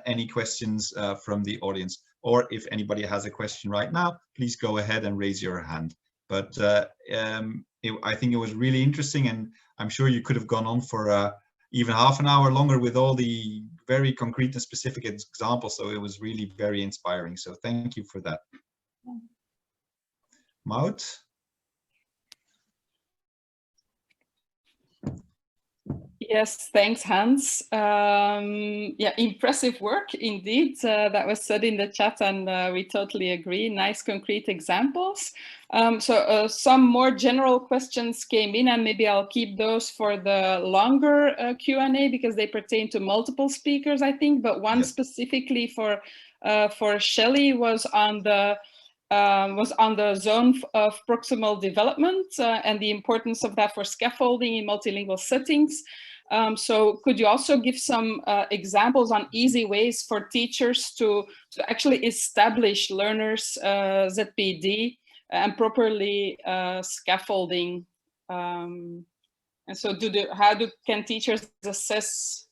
A: any questions from the audience, or if anybody has a question right now, please go ahead and raise your hand. But I think it was really interesting, and I'm sure you could have gone on for even half an hour longer with all the very concrete and specific examples. So it was really very inspiring. So thank you for that. Maud?
D: Yes, thanks, Hans. Yeah, impressive work indeed. That was said in the chat, and we totally agree. Nice, concrete examples. So some more general questions came in, and maybe I'll keep those for the longer Q&A because they pertain to multiple speakers, I think. But one specifically for Shelley was on the zone of proximal development and the importance of that for scaffolding in multilingual settings. So could you also give some examples on easy ways for teachers to actually establish learners ZPD and properly scaffolding? And so can teachers assess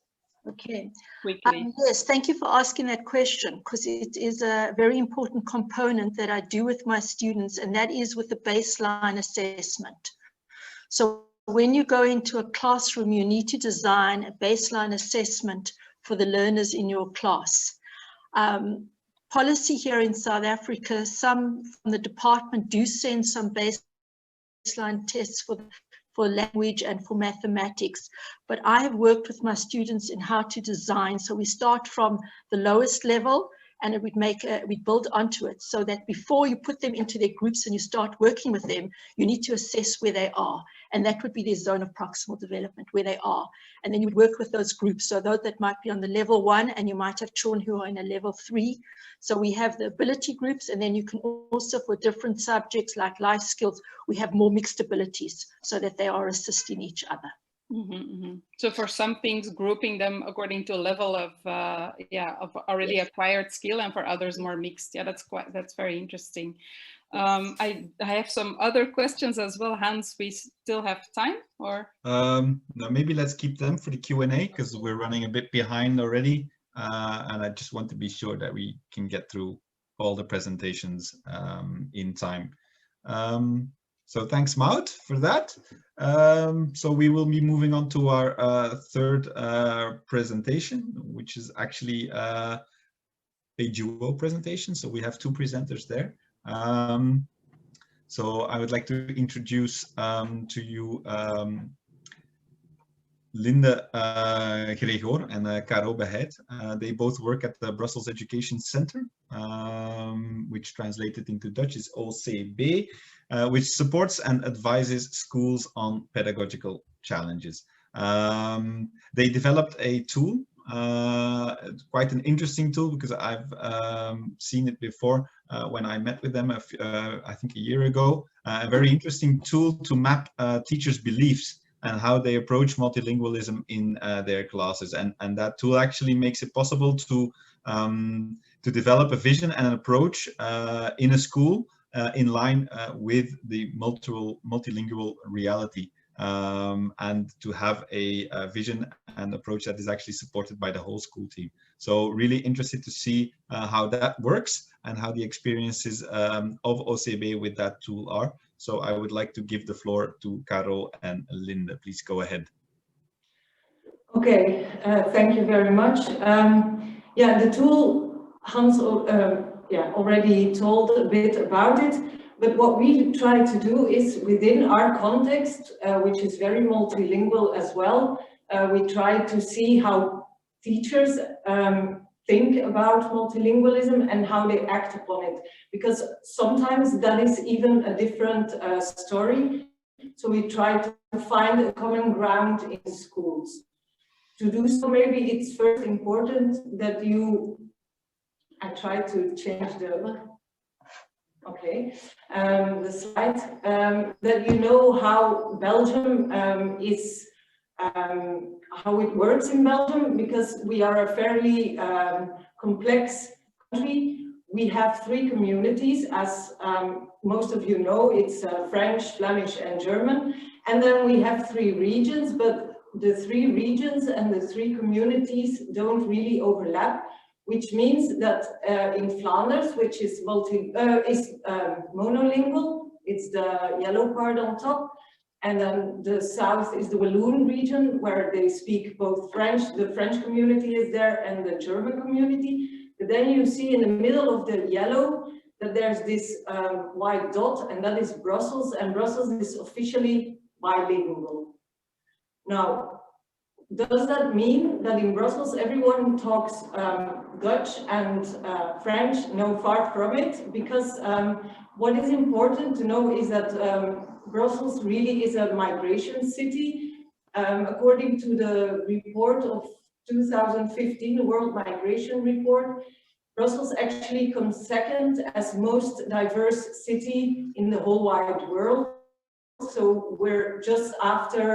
E: Okay.
D: quickly?
E: Yes, thank you for asking that question, because it is a very important component that I do with my students, and that is with the baseline assessment. So when you go into a classroom, you need to design a baseline assessment for the learners in your class. Policy here in South Africa, some from the department do send some baseline tests for language and for mathematics, but I have worked with my students in how to design. So we start from the lowest level, and we build onto it, so that before you put them into their groups and you start working with them, you need to assess where they are, and that would be their zone of proximal development, where they are, and then you would work with those groups. So those that might be on the level 1, and you might have children who are in a level 3. So we have the ability groups, and then you can also, for different subjects like life skills, we have more mixed abilities, so that they are assisting each other.
D: So for some things, grouping them according to a level of already acquired skill, and for others more mixed. Yeah, that's very interesting. I have some other questions as well. Hans, we still have time, or?
A: No, maybe let's keep them for the Q&A, because we're running a bit behind already, and I just want to be sure that we can get through all the presentations in time. So thanks, Maud, for that. So we will be moving on to our third presentation, which is actually a duo presentation. So we have 2 presenters there. So I would like to introduce to you Linde Gregor and Caro Beheid. They both work at the Brussels Education Center, which translated into Dutch is OCB, which supports and advises schools on pedagogical challenges. They developed a tool, quite an interesting tool, because I've seen it before when I met with them, I think a year ago. A very interesting tool to map teachers' beliefs and how they approach multilingualism in their classes, and that tool actually makes it possible to develop a vision and an approach in a school in line with the multilingual reality, and to have a vision and approach that is actually supported by the whole school team. So really interested to see how that works and how the experiences of OCB with that tool are. So I would like to give the floor to Caro and Linde. Please go ahead.
F: Okay, thank you very much. Yeah, the tool, Hans already told a bit about it, but what we try to do is, within our context, which is very multilingual as well, we try to see how teachers think about multilingualism and how they act upon it, because sometimes that is even a different story. So we try to find a common ground in schools. To do so, maybe it's first important that I try to change the slide, that you know how Belgium is, how it works in Belgium, because we are a fairly complex country. We have 3 communities, as most of you know. It's French, Flemish, and German. And then we have 3 regions, but the 3 regions and the 3 communities don't really overlap, which means that in Flanders, which is monolingual, it's the yellow part on top, and then the south is the Walloon region, where they speak both French, the French community is there, and the German community. But then you see in the middle of the yellow that there's this white dot, and that is Brussels, and Brussels is officially bilingual. Now, does that mean that in Brussels everyone talks Dutch and French? No, far from it, because what is important to know is that Brussels really is a migration city. According to the report of 2015, the World Migration Report, Brussels actually comes second as most diverse city in the whole wide world. So we're just after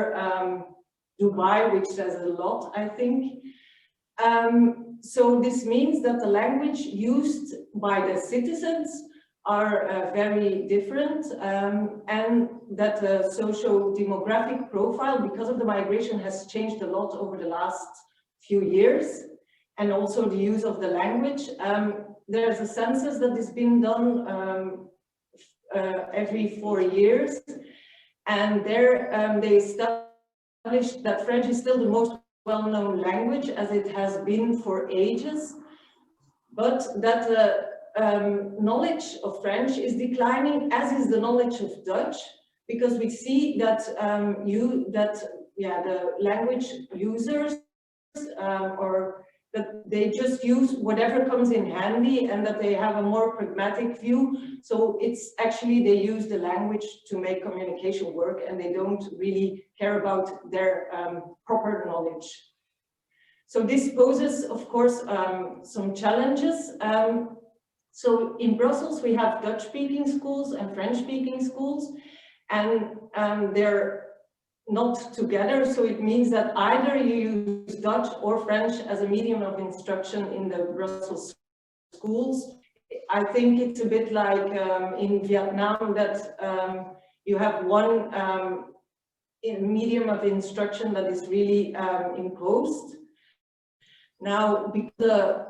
F: Dubai, which says a lot, I think. So this means that the language used by the citizens are very different, and that the socio-demographic profile, because of the migration, has changed a lot over the last few years, and also the use of the language. There's a census that has been done every 4 years, and there they established that French is still the most well-known language, as it has been for ages, but that knowledge of French is declining, as is the knowledge of Dutch, because we see that the language users or that they just use whatever comes in handy, and that they have a more pragmatic view. So it's actually they use the language to make communication work, and they don't really care about their proper knowledge. So this poses, of course, some challenges. So in Brussels, we have Dutch-speaking schools and French-speaking schools, and they're not together. So it means that either you use Dutch or French as a medium of instruction in the Brussels schools. I think it's a bit like in Vietnam, that you have one medium of instruction that is really imposed. Now, because the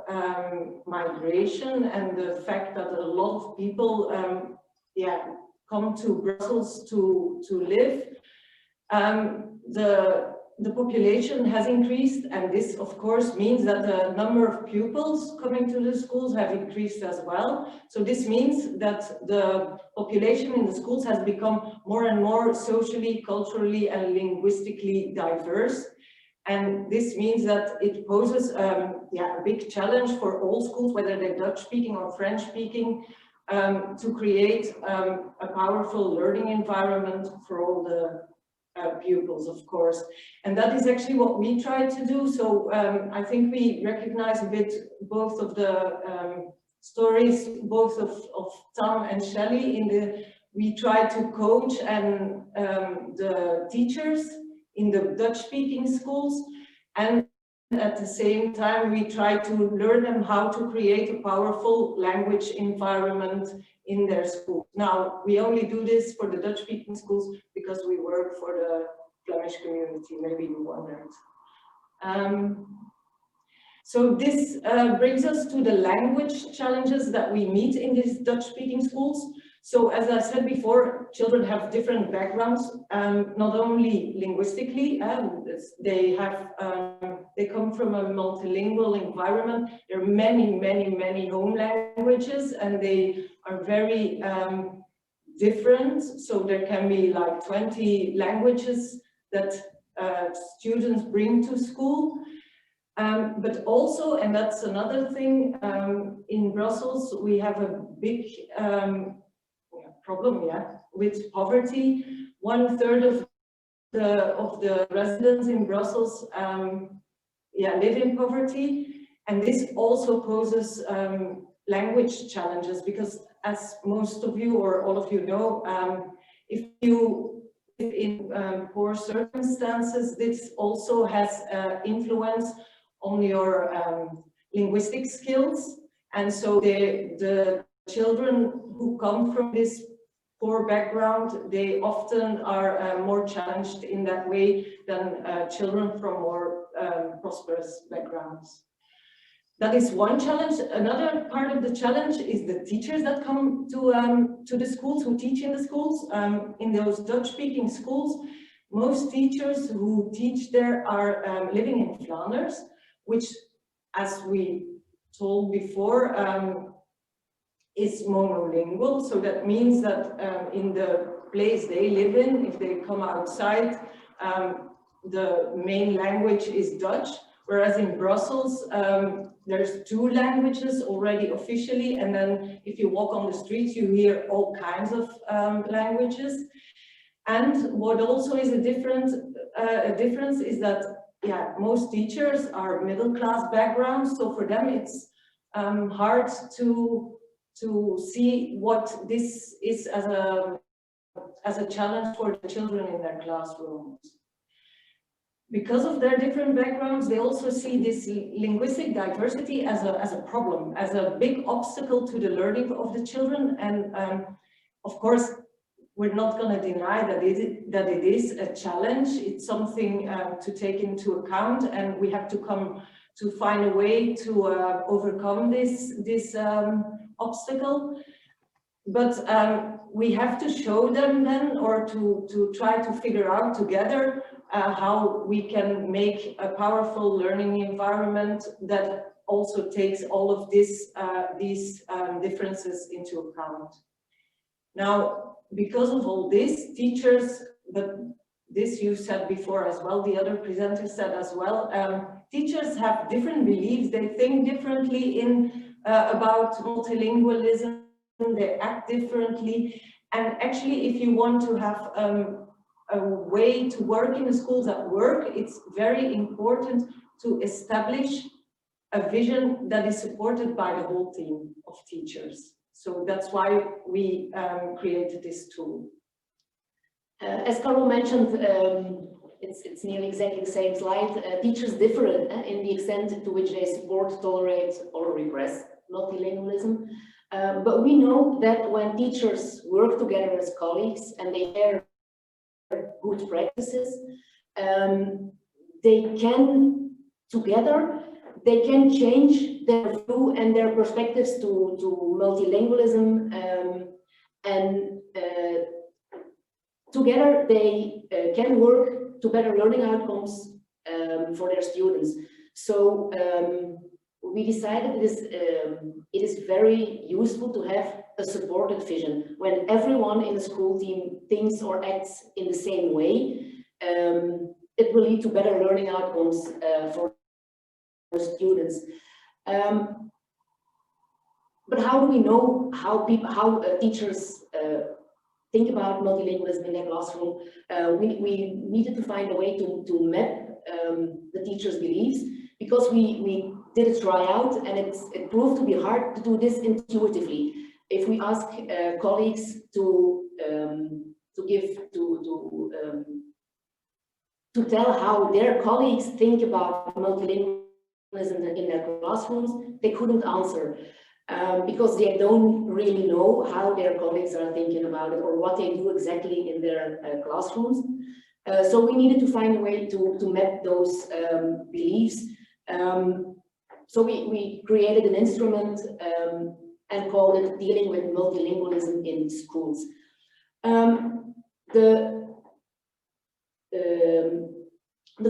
F: migration and the fact that a lot of people come to Brussels to live, the population has increased, and this of course means that the number of pupils coming to the schools have increased as well. So this means that the population in the schools has become more and more socially, culturally and linguistically diverse. And this means that it poses a big challenge for all schools, whether they're Dutch speaking or French speaking, to create a powerful learning environment for all the pupils, of course. And that is actually what we try to do. So I think we recognize a bit both of the stories, both of Tom and Shelley. We try to coach and the teachers in the Dutch-speaking schools, and at the same time we try to learn them how to create a powerful language environment in their schools. Now, we only do this for the Dutch-speaking schools because we work for the Flemish community, maybe you wondered. So this brings us to the language challenges that we meet in these Dutch-speaking schools. So as I said before, children have different backgrounds, not only linguistically, they come from a multilingual environment. There are many home languages, and they are very different. So there can be like 20 languages that students bring to school. But also, and that's another thing, in Brussels, we have a big problem with poverty. 1/3 of the residents in Brussels live in poverty, and this also poses language challenges, because as most of you or all of you know, if you live in poor circumstances, this also has influence on your linguistic skills. And so the children who come from this poor background, they often are more challenged in that way than children from more prosperous backgrounds. That is one challenge. Another part of the challenge is the teachers that come to the schools, who teach in the schools. In those Dutch-speaking schools, most teachers who teach there are living in Flanders, which, as we told before, is monolingual. So that means that in the place they live in, if they come outside, the main language is Dutch, whereas in Brussels, there's 2 languages already officially, and then if you walk on the streets, you hear all kinds of languages. And what also is a difference is that most teachers are middle-class backgrounds, so for them it's hard to see what this is as a challenge for the children in their classrooms. because of their different backgrounds, they also see this linguistic diversity as a problem, as a big obstacle to the learning of the children. And of course, we're not going to deny that it is a challenge. It's something to take into account, and we have to come to find a way to overcome this obstacle. But we have to show them then, or to try to figure out together how we can make a powerful learning environment that also takes all of these differences into account. Now, because of all this, teachers, but this you said before as well, the other presenter said as well, teachers have different beliefs, they think differently about multilingualism, they act differently. And actually, if you want to have a way to work in the schools that work, it's very important to establish a vision that is supported by the whole team of teachers. So that's why we created this tool.
G: As Carol mentioned, it's nearly exactly the same slide. Teachers differ in the extent to which they support, tolerate, or repress multilingualism. But we know that when teachers work together as colleagues and they share good practices, they can together, they can change their view and their perspectives to multilingualism, and together they can work to better learning outcomes for their students. So we decided it is very useful to have a supported vision. When everyone in the school team thinks or acts in the same way, it will lead to better learning outcomes for students. But how do we know how teachers think about multilingualism in their classroom? We needed to find a way to map the teachers' beliefs, because we did a tryout, and it proved to be hard to do this intuitively. If we ask colleagues to tell how their colleagues think about multilingualism in their classrooms, they couldn't answer, because they don't really know how their colleagues are thinking about it or what they do exactly in their classrooms. So we needed to find a way to map those beliefs. So we created an instrument and called it Dealing with Multilingualism in Schools. The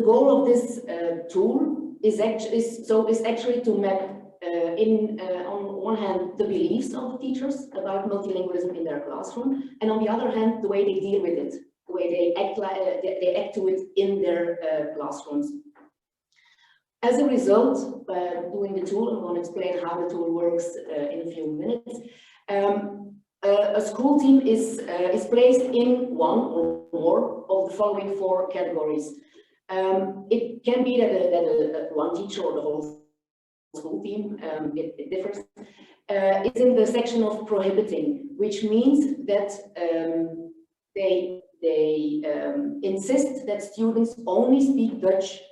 G: goal of this tool is actually to map on one hand the beliefs of the teachers about multilingualism in their classroom, and on the other hand the way they deal with it, the way they act to it in their classrooms. As a result, doing the tool, I'm going to explain how the tool works in a few minutes. A school team is placed in one or more of the following 4 categories. It can be that one teacher or the whole school team, it differs, is in the section of prohibiting, which means that they insist that students only speak Dutch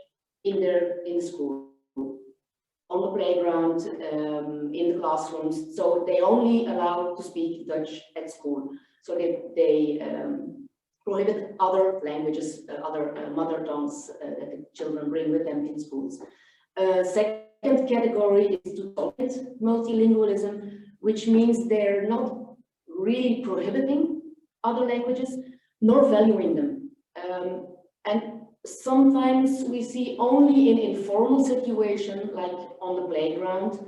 G: in school, on the playground, in the classrooms. So they only allow to speak Dutch at school. So they prohibit other languages, other mother tongues that the children bring with them in schools. Second category is to tolerate multilingualism, which means they're not really prohibiting other languages, nor valuing them. And sometimes we see only in informal situations, like on the playground,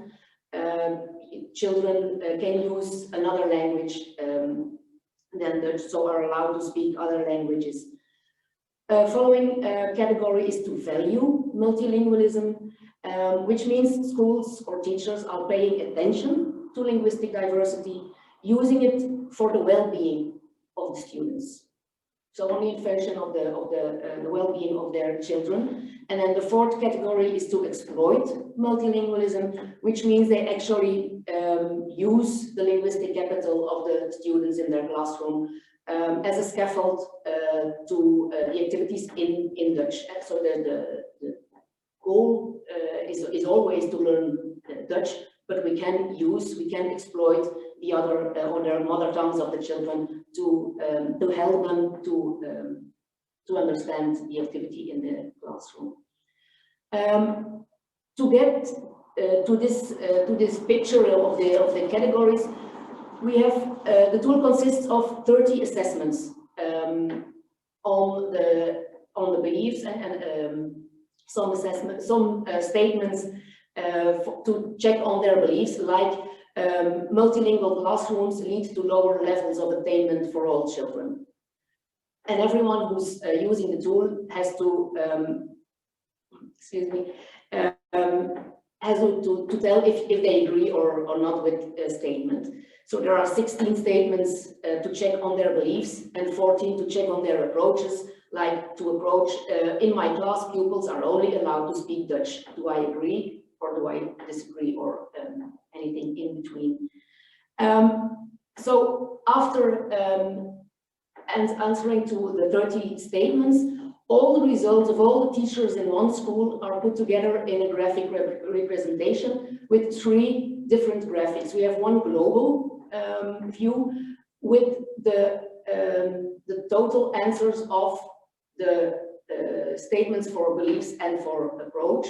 G: children can use another language than Dutch, so are allowed to speak other languages. Following category is to value multilingualism, which means schools or teachers are paying attention to linguistic diversity, using it for the well-being of the students. So only in function of the well-being of their children. And then the fourth category is to exploit multilingualism, which means they actually use the linguistic capital of the students in their classroom as a scaffold to the activities in Dutch. And so the goal is always to learn Dutch, but we can exploit the other or their mother tongues of the children to help them to understand the activity in the classroom. To get to this picture of the categories, we have the tool consists of 30 assessments on the beliefs and some statements to check on their beliefs, like multilingual classrooms lead to lower levels of attainment for all children. And everyone who's using the tool has to, has to tell if they agree or not with a statement. So there are 16 statements to check on their beliefs and 14 to check on their approaches, like to approach, in my class, pupils are only allowed to speak Dutch. Do I agree or do I disagree, or anything in between? So after answering to the 30 statements, all the results of all the teachers in one school are put together in a graphic representation with 3 different graphics. We have one global view with the total answers of the statements for beliefs and for approach.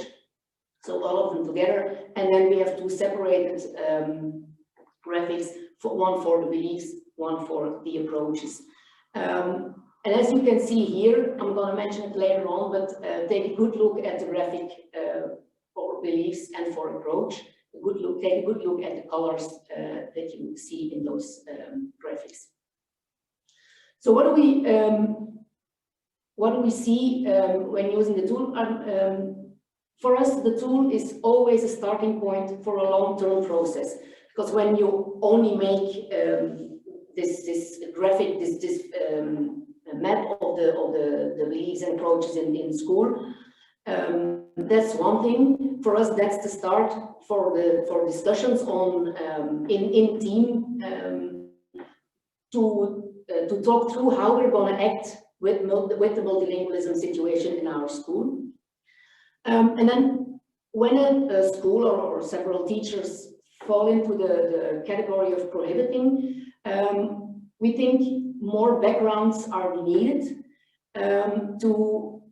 G: So all of them together, and then we have 2 separated graphics, one for the beliefs, one for the approaches. And as you can see here, I'm going to mention it later on, but take a good look at the graphic for beliefs and for approach. Take a good look at the colors that you see in those graphics. So what do we see when using the tool? For us, the tool is always a starting point for a long-term process, because when you only make this graphic, this map of the beliefs and approaches in school, that's one thing. For us, that's the start for discussions on in team to talk through how we're going to act with the multilingualism situation in our school. And then when a school or several teachers fall into the category of prohibiting, we think more backgrounds are needed to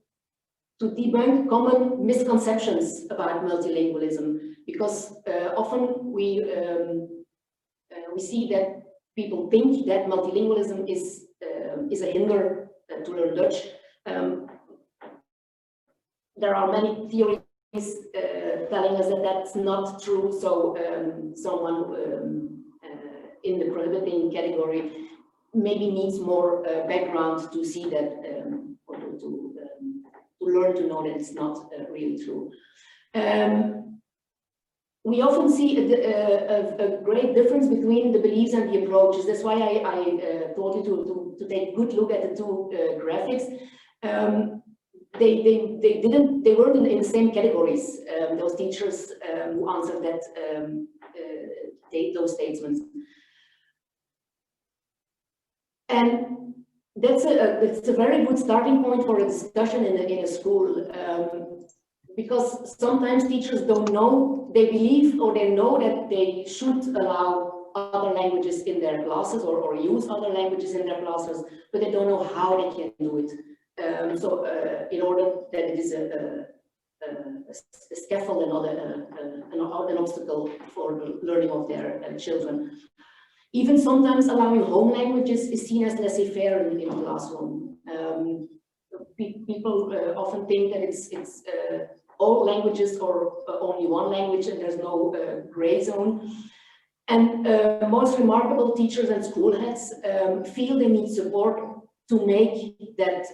G: debunk common misconceptions about multilingualism, because often we see that people think that multilingualism is a hinder to learn Dutch. There are many theories telling us that that's not true. So someone in the prohibiting category maybe needs more background to see that, or to learn to know that it's not really true. We often see a great difference between the beliefs and the approaches. That's why I told you to take a good look at the 2 graphics. They weren't in the same categories, those teachers who answered those statements. And it's a very good starting point for a discussion in a school, because sometimes teachers don't know, they believe or they know that they should allow other languages in their classes or use other languages in their classes, but they don't know how they can do it. So in order that it is a scaffold and not an obstacle for the learning of their children. Even sometimes allowing home languages is seen as laissez-faire in the classroom. People often think that it's all languages or only one language, and there's no gray zone. And most remarkable teachers and school heads feel they need support to make that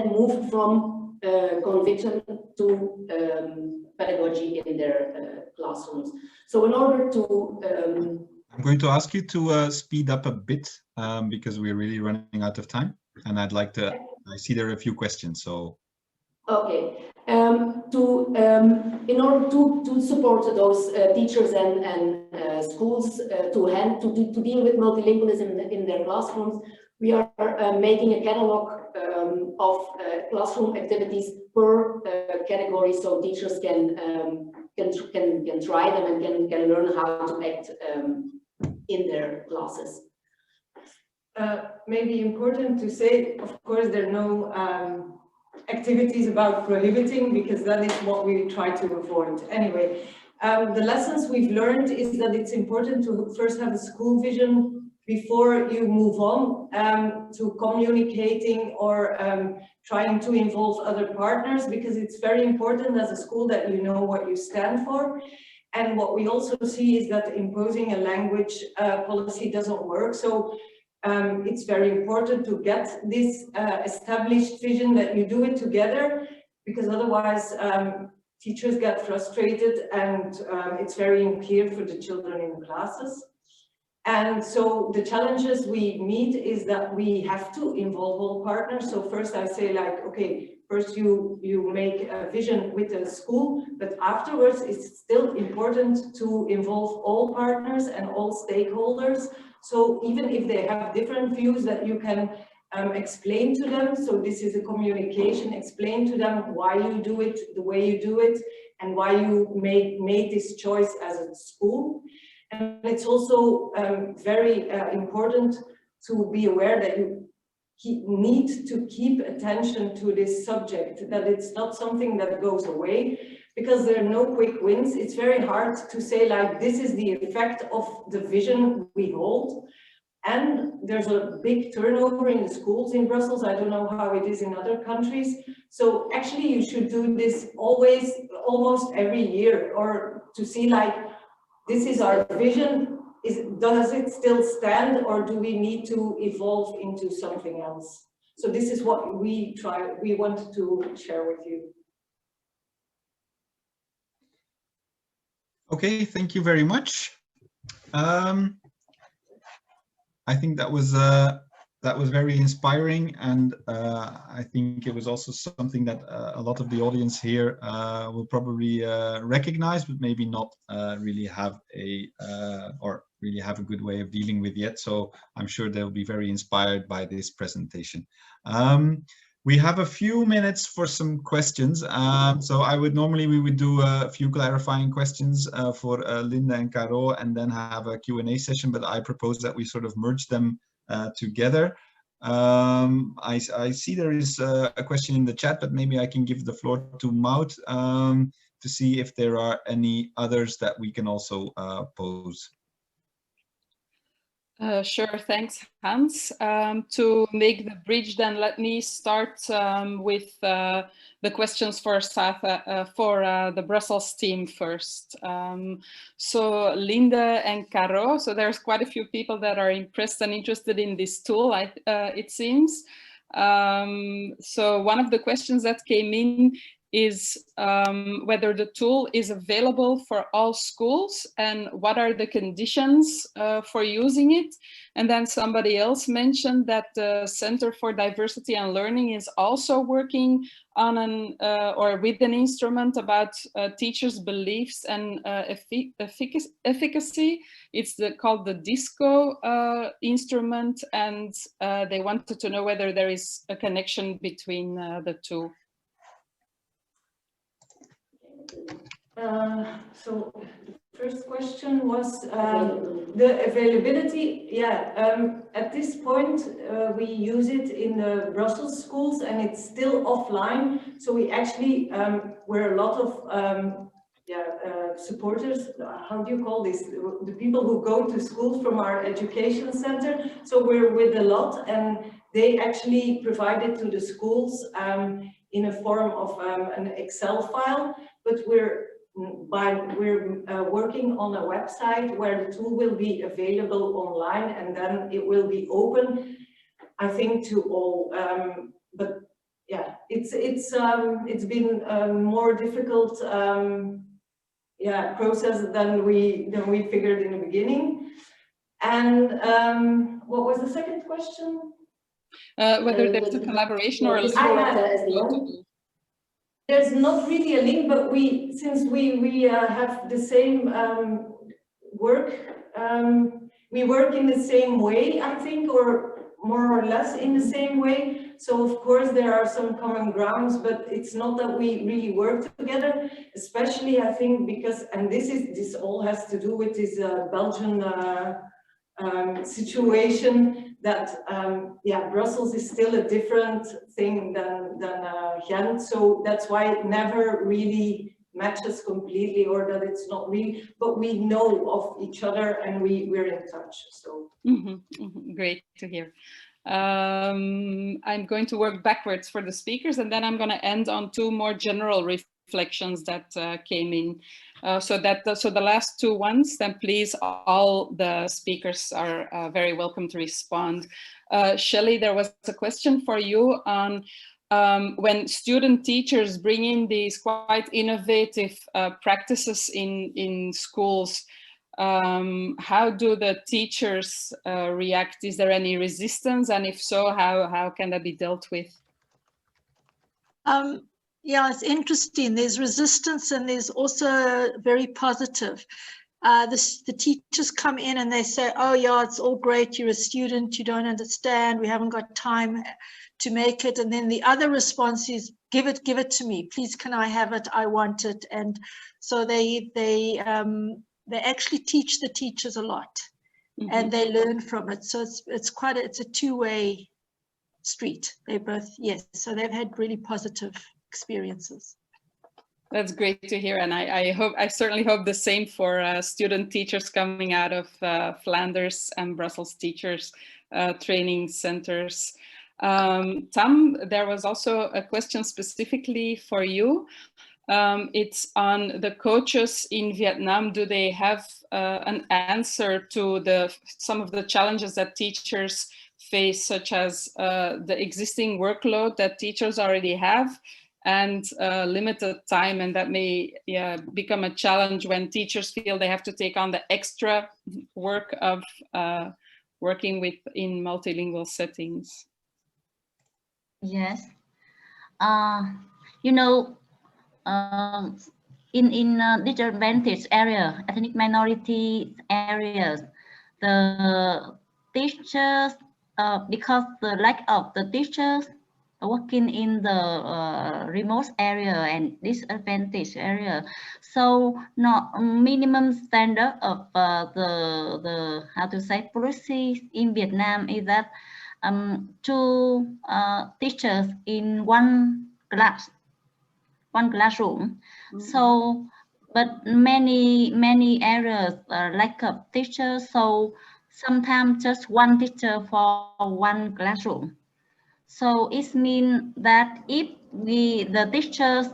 G: move from conviction to pedagogy in their classrooms. So in order to
A: I'm going to ask you to speed up a bit because we're really running out of time, and I'd like to. I see there are a few questions, so.
G: Okay. In order to support those teachers and schools to deal with multilingualism in their classrooms, we are making a catalog of classroom activities per category, so teachers can try them and can learn how to act in their classes.
F: Maybe important to say, of course, there are no activities about prohibiting, because that is what we try to avoid. Anyway, the lessons we've learned is that it's important to first have a school vision before you move on to communicating or trying to involve other partners, because it's very important as a school that you know what you stand for. And what we also see is that imposing a language policy doesn't work. So it's very important to get this established vision, that you do it together, because otherwise teachers get frustrated and it's very unclear for the children in the classes. And so the challenges we meet is that we have to involve all partners. So first I say, like, okay, first you make a vision with the school, but afterwards it's still important to involve all partners and all stakeholders. So even if they have different views, that you can explain to them. So this is a communication, explain to them why you do it the way you do it and why you made this choice as a school. And it's also very important to be aware that you need to keep attention to this subject, that it's not something that goes away, because there are no quick wins. It's very hard to say, like, this is the effect of the vision we hold. And there's a big turnover in the schools in Brussels. I don't know how it is in other countries. So actually you should do this always, almost every year, or to see, like, this is our vision. Does it still stand, or do we need to evolve into something else? So this is what we want to share with you.
A: Okay, thank you very much. I think that was very inspiring, and I think it was also something that a lot of the audience here will probably recognize, but maybe not really have a good way of dealing with yet. So I'm sure they'll be very inspired by this presentation. We have a few minutes for some questions. So we would do a few clarifying questions for Linda and Caro, and then have a Q&A session, but I propose that we sort of merge them together. I see there is a question in the chat, but maybe I can give the floor to Maud to see if there are any others that we can also pose.
D: Sure, thanks, Hans. To make the bridge, then let me start with the questions for the Brussels team first. So Linda and Caro, so there's quite a few people that are impressed and interested in this tool, it seems. So one of the questions that came in is whether the tool is available for all schools and what are the conditions for using it. And then somebody else mentioned that the Center for Diversity and Learning is also working on with an instrument about teachers' beliefs and efficacy. It's called the DISCO instrument, and they wanted to know whether there is a connection between the two.
F: So the first question was the availability. Yeah, at this point we use it in the Brussels schools and it's still offline. So we actually, we're a lot of supporters, how do you call this? The people who go to schools from our education center. So we're with a lot, and they actually provide it to the schools in a form of an Excel file, but we're working on a website where the tool will be available online, and then it will be open, I think, to all. But yeah, it's been a more difficult process than we figured in the beginning. And what was the second question?
D: Whether there's a collaboration or a link.
F: There's not really a link, but since we have the same work, we work in the same way, I think, or more or less in the same way. So of course there are some common grounds, but it's not that we really work together, especially I think because, and this all has to do with this Belgian situation, that yeah, Brussels is still a different thing than Ghent, so that's why it never really matches completely, or that it's not really, but we know of each other and we're in touch. So
D: Great to hear. I'm going to work backwards for the speakers, and then I'm going to end on two more general reflections that came in. So the last two ones, then please, all the speakers are very welcome to respond. Shelley, there was a question for you on when student teachers bring in these quite innovative practices in schools. How do the teachers react? Is there any resistance? And if so, how can that be dealt with?
E: Yeah, it's interesting. There's resistance and there's also very positive. The teachers come in and they say, oh yeah, it's all great. You're a student, you don't understand. We haven't got time to make it. And then the other response is, give it to me. Please, can I have it? I want it. And so they actually teach the teachers a lot, and they learn from it. So it's a two-way street. They both, yes. So they've had really positive experiences.
D: That's great to hear, and I certainly hope the same for student teachers coming out of Flanders and Brussels teachers training centers. Tam, there was also a question specifically for you. It's on the coaches in Vietnam. Do they have an answer to some of the challenges that teachers face, such as the existing workload that teachers already have and limited time, and that may become a challenge when teachers feel they have to take on the extra work of working in multilingual settings?
B: Yes. You know, in disadvantaged area, ethnic minority areas, the teachers, because the lack of the teachers working in the remote area and disadvantaged area, so not minimum standard of the how to say policy in Vietnam is that two teachers in one classroom. So but many areas lack of teachers, so sometimes just one teacher for one classroom. So it means that if the teachers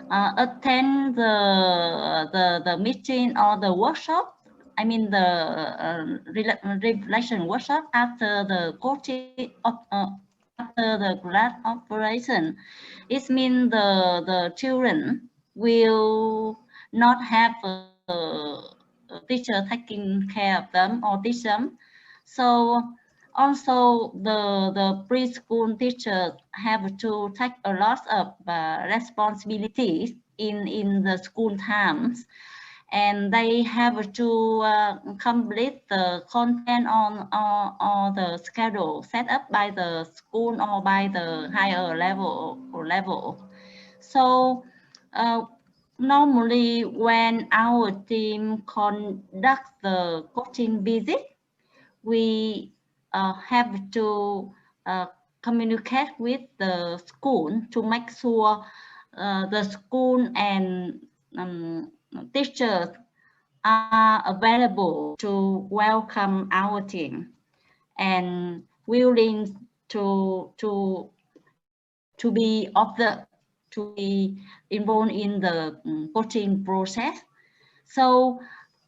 B: attend the meeting or the workshop, I mean the reflection workshop after the coaching after the class operation, it means the children will not have a teacher taking care of them or teach them. So also the preschool teachers have to take a lot of responsibilities in the school times, and they have to complete the content on the schedule set up by the school or by the higher level. So normally when our team conducts the coaching visit, we have to communicate with the school to make sure the school and teachers are available to welcome our team and willing to be involved in the coaching process. So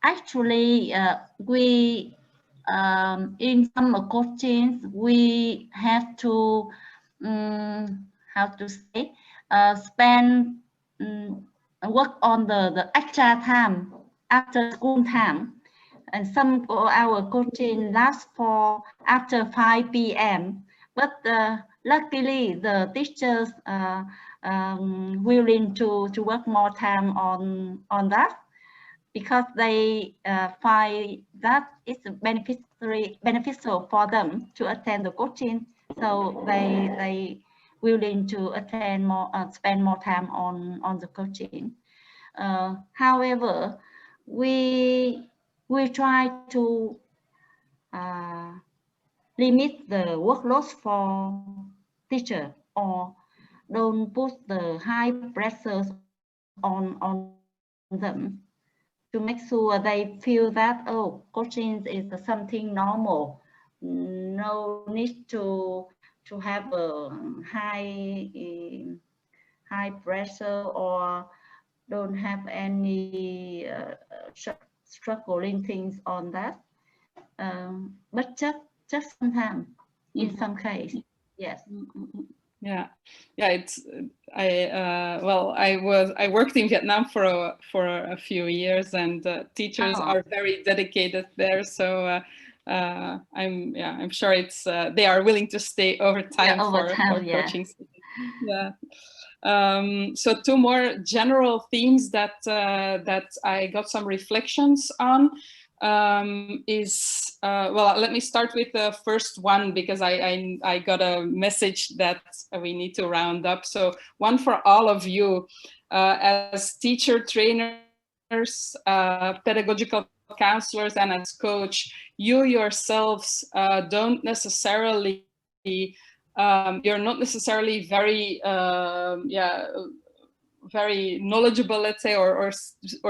B: actually we in some coaching we have to how to say spend work on the extra time after school time and some of our coaching lasts for after 5 p.m. But luckily, the teachers willing to work more time on that, because they find that it's beneficial for them to attend the coaching. So they willing to attend more, spend more time on the coaching. However, we try to limit the workload for teacher, or don't put the high pressures on them, to make sure they feel that, oh, coaching is something normal, no need to have a high pressure, or don't have any struggling things on that. But just sometimes, in some case, yes.
D: Yeah, it's I worked in Vietnam for a few years, and teachers are very dedicated there. So I'm sure it's they are willing to stay overtime for coaching. Yeah. So two more general themes that I got some reflections on. Is well, let me start with the first one, because I got a message that we need to round up. So one for all of you, as teacher trainers, pedagogical counselors, and as coach, you yourselves don't necessarily you're not necessarily very very knowledgeable, let's say, or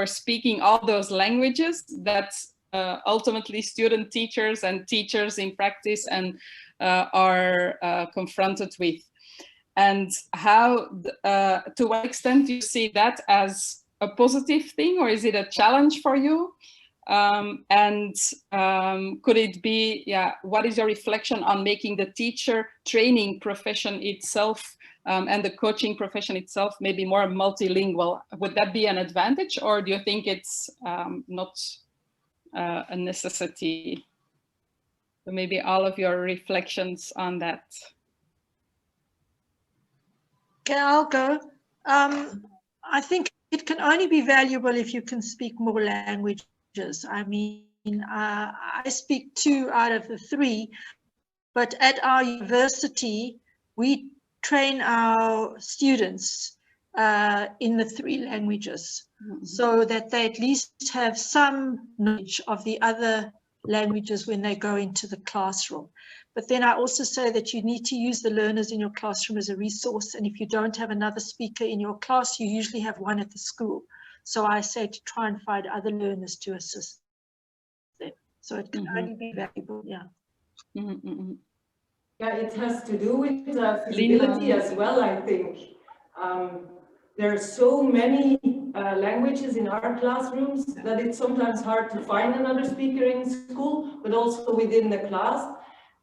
D: speaking all those languages that ultimately student teachers and teachers in practice and are confronted with. And how, to what extent do you see that as a positive thing, or is it a challenge for you? And could it be, what is your reflection on making the teacher training profession itself and the coaching profession itself maybe more multilingual? Would that be an advantage, or do you think it's not a necessity? So maybe all of your reflections on that.
E: Okay, I'll go. I think it can only be valuable if you can speak more languages. I mean, I speak 2 out of the 3, but at our university, we train our students in the 3 languages, so that they at least have some knowledge of the other languages when they go into the classroom. But then I also say that you need to use the learners in your classroom as a resource, and if you don't have another speaker in your class, you usually have one at the school. So I say to try and find other learners to assist them. So it can only be valuable, yeah.
F: Yeah, it has to do with feasibility as well, I think. There are so many languages in our classrooms that it's sometimes hard to find another speaker in school, but also within the class.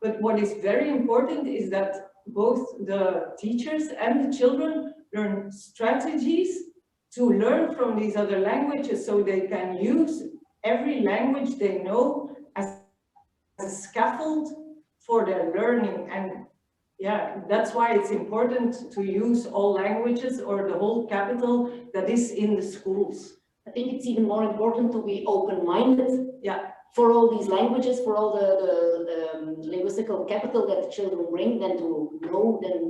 F: But what is very important is that both the teachers and the children learn strategies to learn from these other languages, so they can use every language they know as a scaffold for their learning. And yeah, that's why it's important to use all languages, or the whole capital that is in the schools.
G: I think it's even more important to be open-minded, for all these languages, for all the linguistical capital that the children bring, than to know, than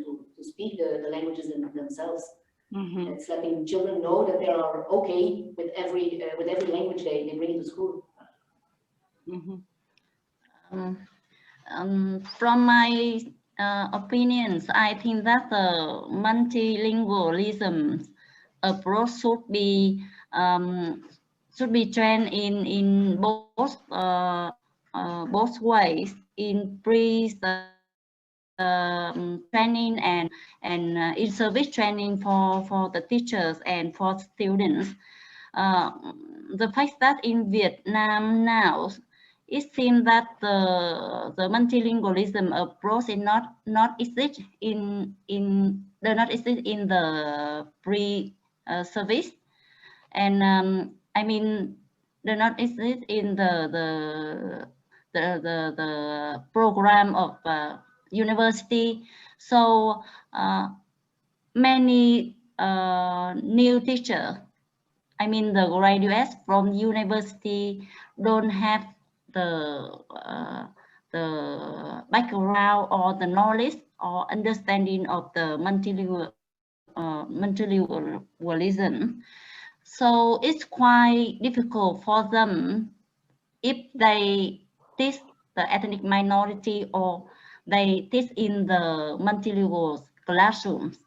G: to speak the languages themselves. It's letting children know that they are okay with every language they bring to school.
B: From my opinions, I think that the multilingualism approach should be trained in both ways, in training and in-service training for the teachers and for students. The fact that in Vietnam now, it seems that the multilingualism approach is not exist in the pre-service, and I mean, do not exist in the program of university. So many new teachers, I mean the graduates from university, don't have the background or the knowledge or understanding of the multilingualism. So it's quite difficult for them if they teach the ethnic minority or they teach in the multilingual classrooms.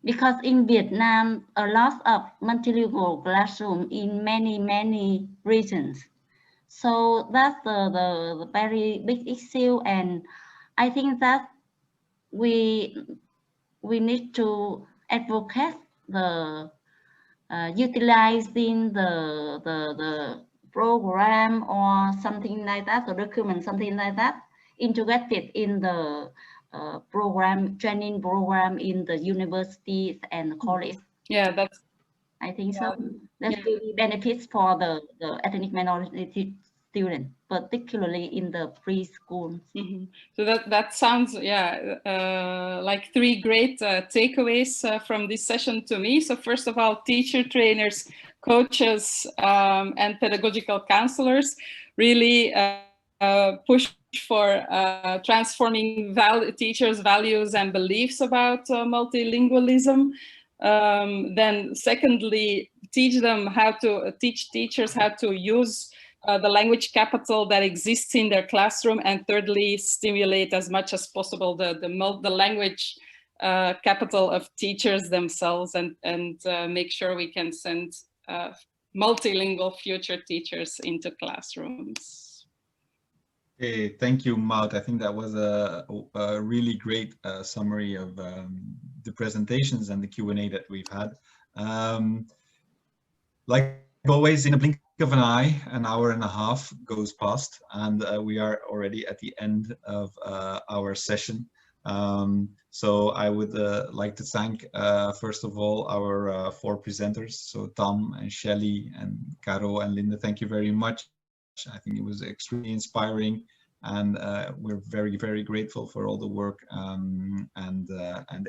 B: Because in Vietnam, a lot of multilingual classrooms in many regions. So that's the very big issue, and I think that we need to advocate the utilizing the program or something like that, the document, something like that, integrated in the training program in the universities and college.
D: Yeah, that's.
B: I think so. That's really benefits for the ethnic minority students, particularly in the preschool.
D: So that sounds, like three great takeaways from this session to me. So first of all, teacher trainers, coaches, and pedagogical counselors really push for transforming teachers' values and beliefs about multilingualism. Then secondly, teach teachers how to use the language capital that exists in their classroom, and thirdly, stimulate as much as possible the language capital of teachers themselves, and make sure we can send multilingual future teachers into classrooms.
A: Okay, thank you, Maud. I think that was a really great summary of the presentations and the Q&A that we've had. Like always, in a blink of an eye, an hour and a half goes past, and we are already at the end of our session. So I would like to thank, first of all, our four presenters, so Tom and Shelley and Caro and Linda. Thank you very much. I think it was extremely inspiring, and we're very grateful for all the work and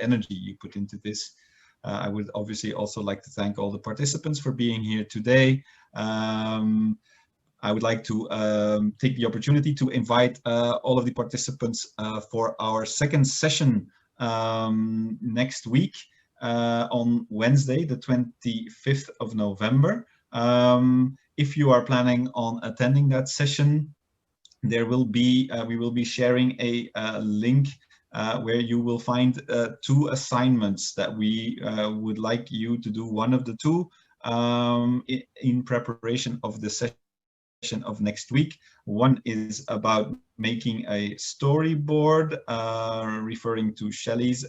A: energy you put into this. I would obviously also like to thank all the participants for being here today. I would like to take the opportunity to invite all of the participants for our second session next week on Wednesday, the 25th of November. If you are planning on attending that session, there will be we will be sharing a link where you will find two assignments that we would like you to do, one of the two, in preparation of the session of next week. One is about making a storyboard, referring to Shelley's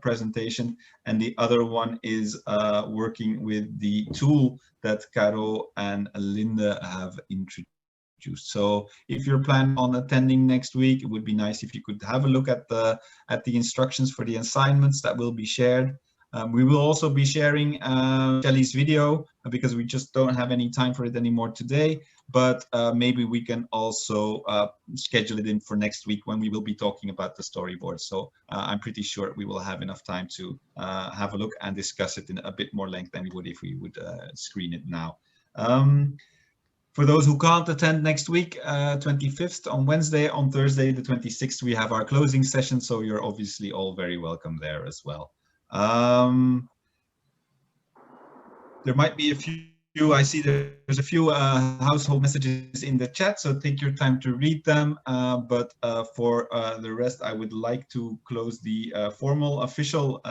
A: presentation, and the other one is working with the tool that Caro and Linda have introduced. So if you're planning on attending next week, it would be nice if you could have a look at the instructions for the assignments that will be shared. We will also be sharing Shelley's video because we just don't have any time for it anymore today, but maybe we can also schedule it in for next week when we will be talking about the storyboard. So I'm pretty sure we will have enough time to have a look and discuss it in a bit more length than we would if we would screen it now. For those who can't attend next week, 25th on Wednesday, on Thursday, the 26th, we have our closing session. So you're obviously all very welcome there as well. There might be a few, I see there's a few household messages in the chat, so take your time to read them. But for the rest, I would like to close the formal official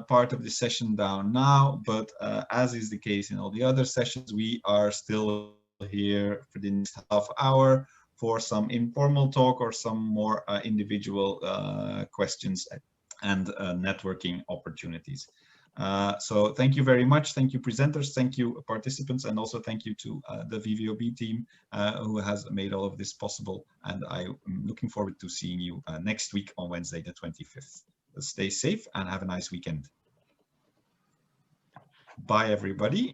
A: part of the session down now. But as is the case in all the other sessions, we are still here for the next half hour for some informal talk or some more individual questions and networking opportunities. So thank you very much. Thank you, presenters. Thank you, participants. And also thank you to the VVOB team who has made all of this possible. And I'm looking forward to seeing you next week on Wednesday, the 25th. Stay safe and have a nice weekend. Bye, everybody.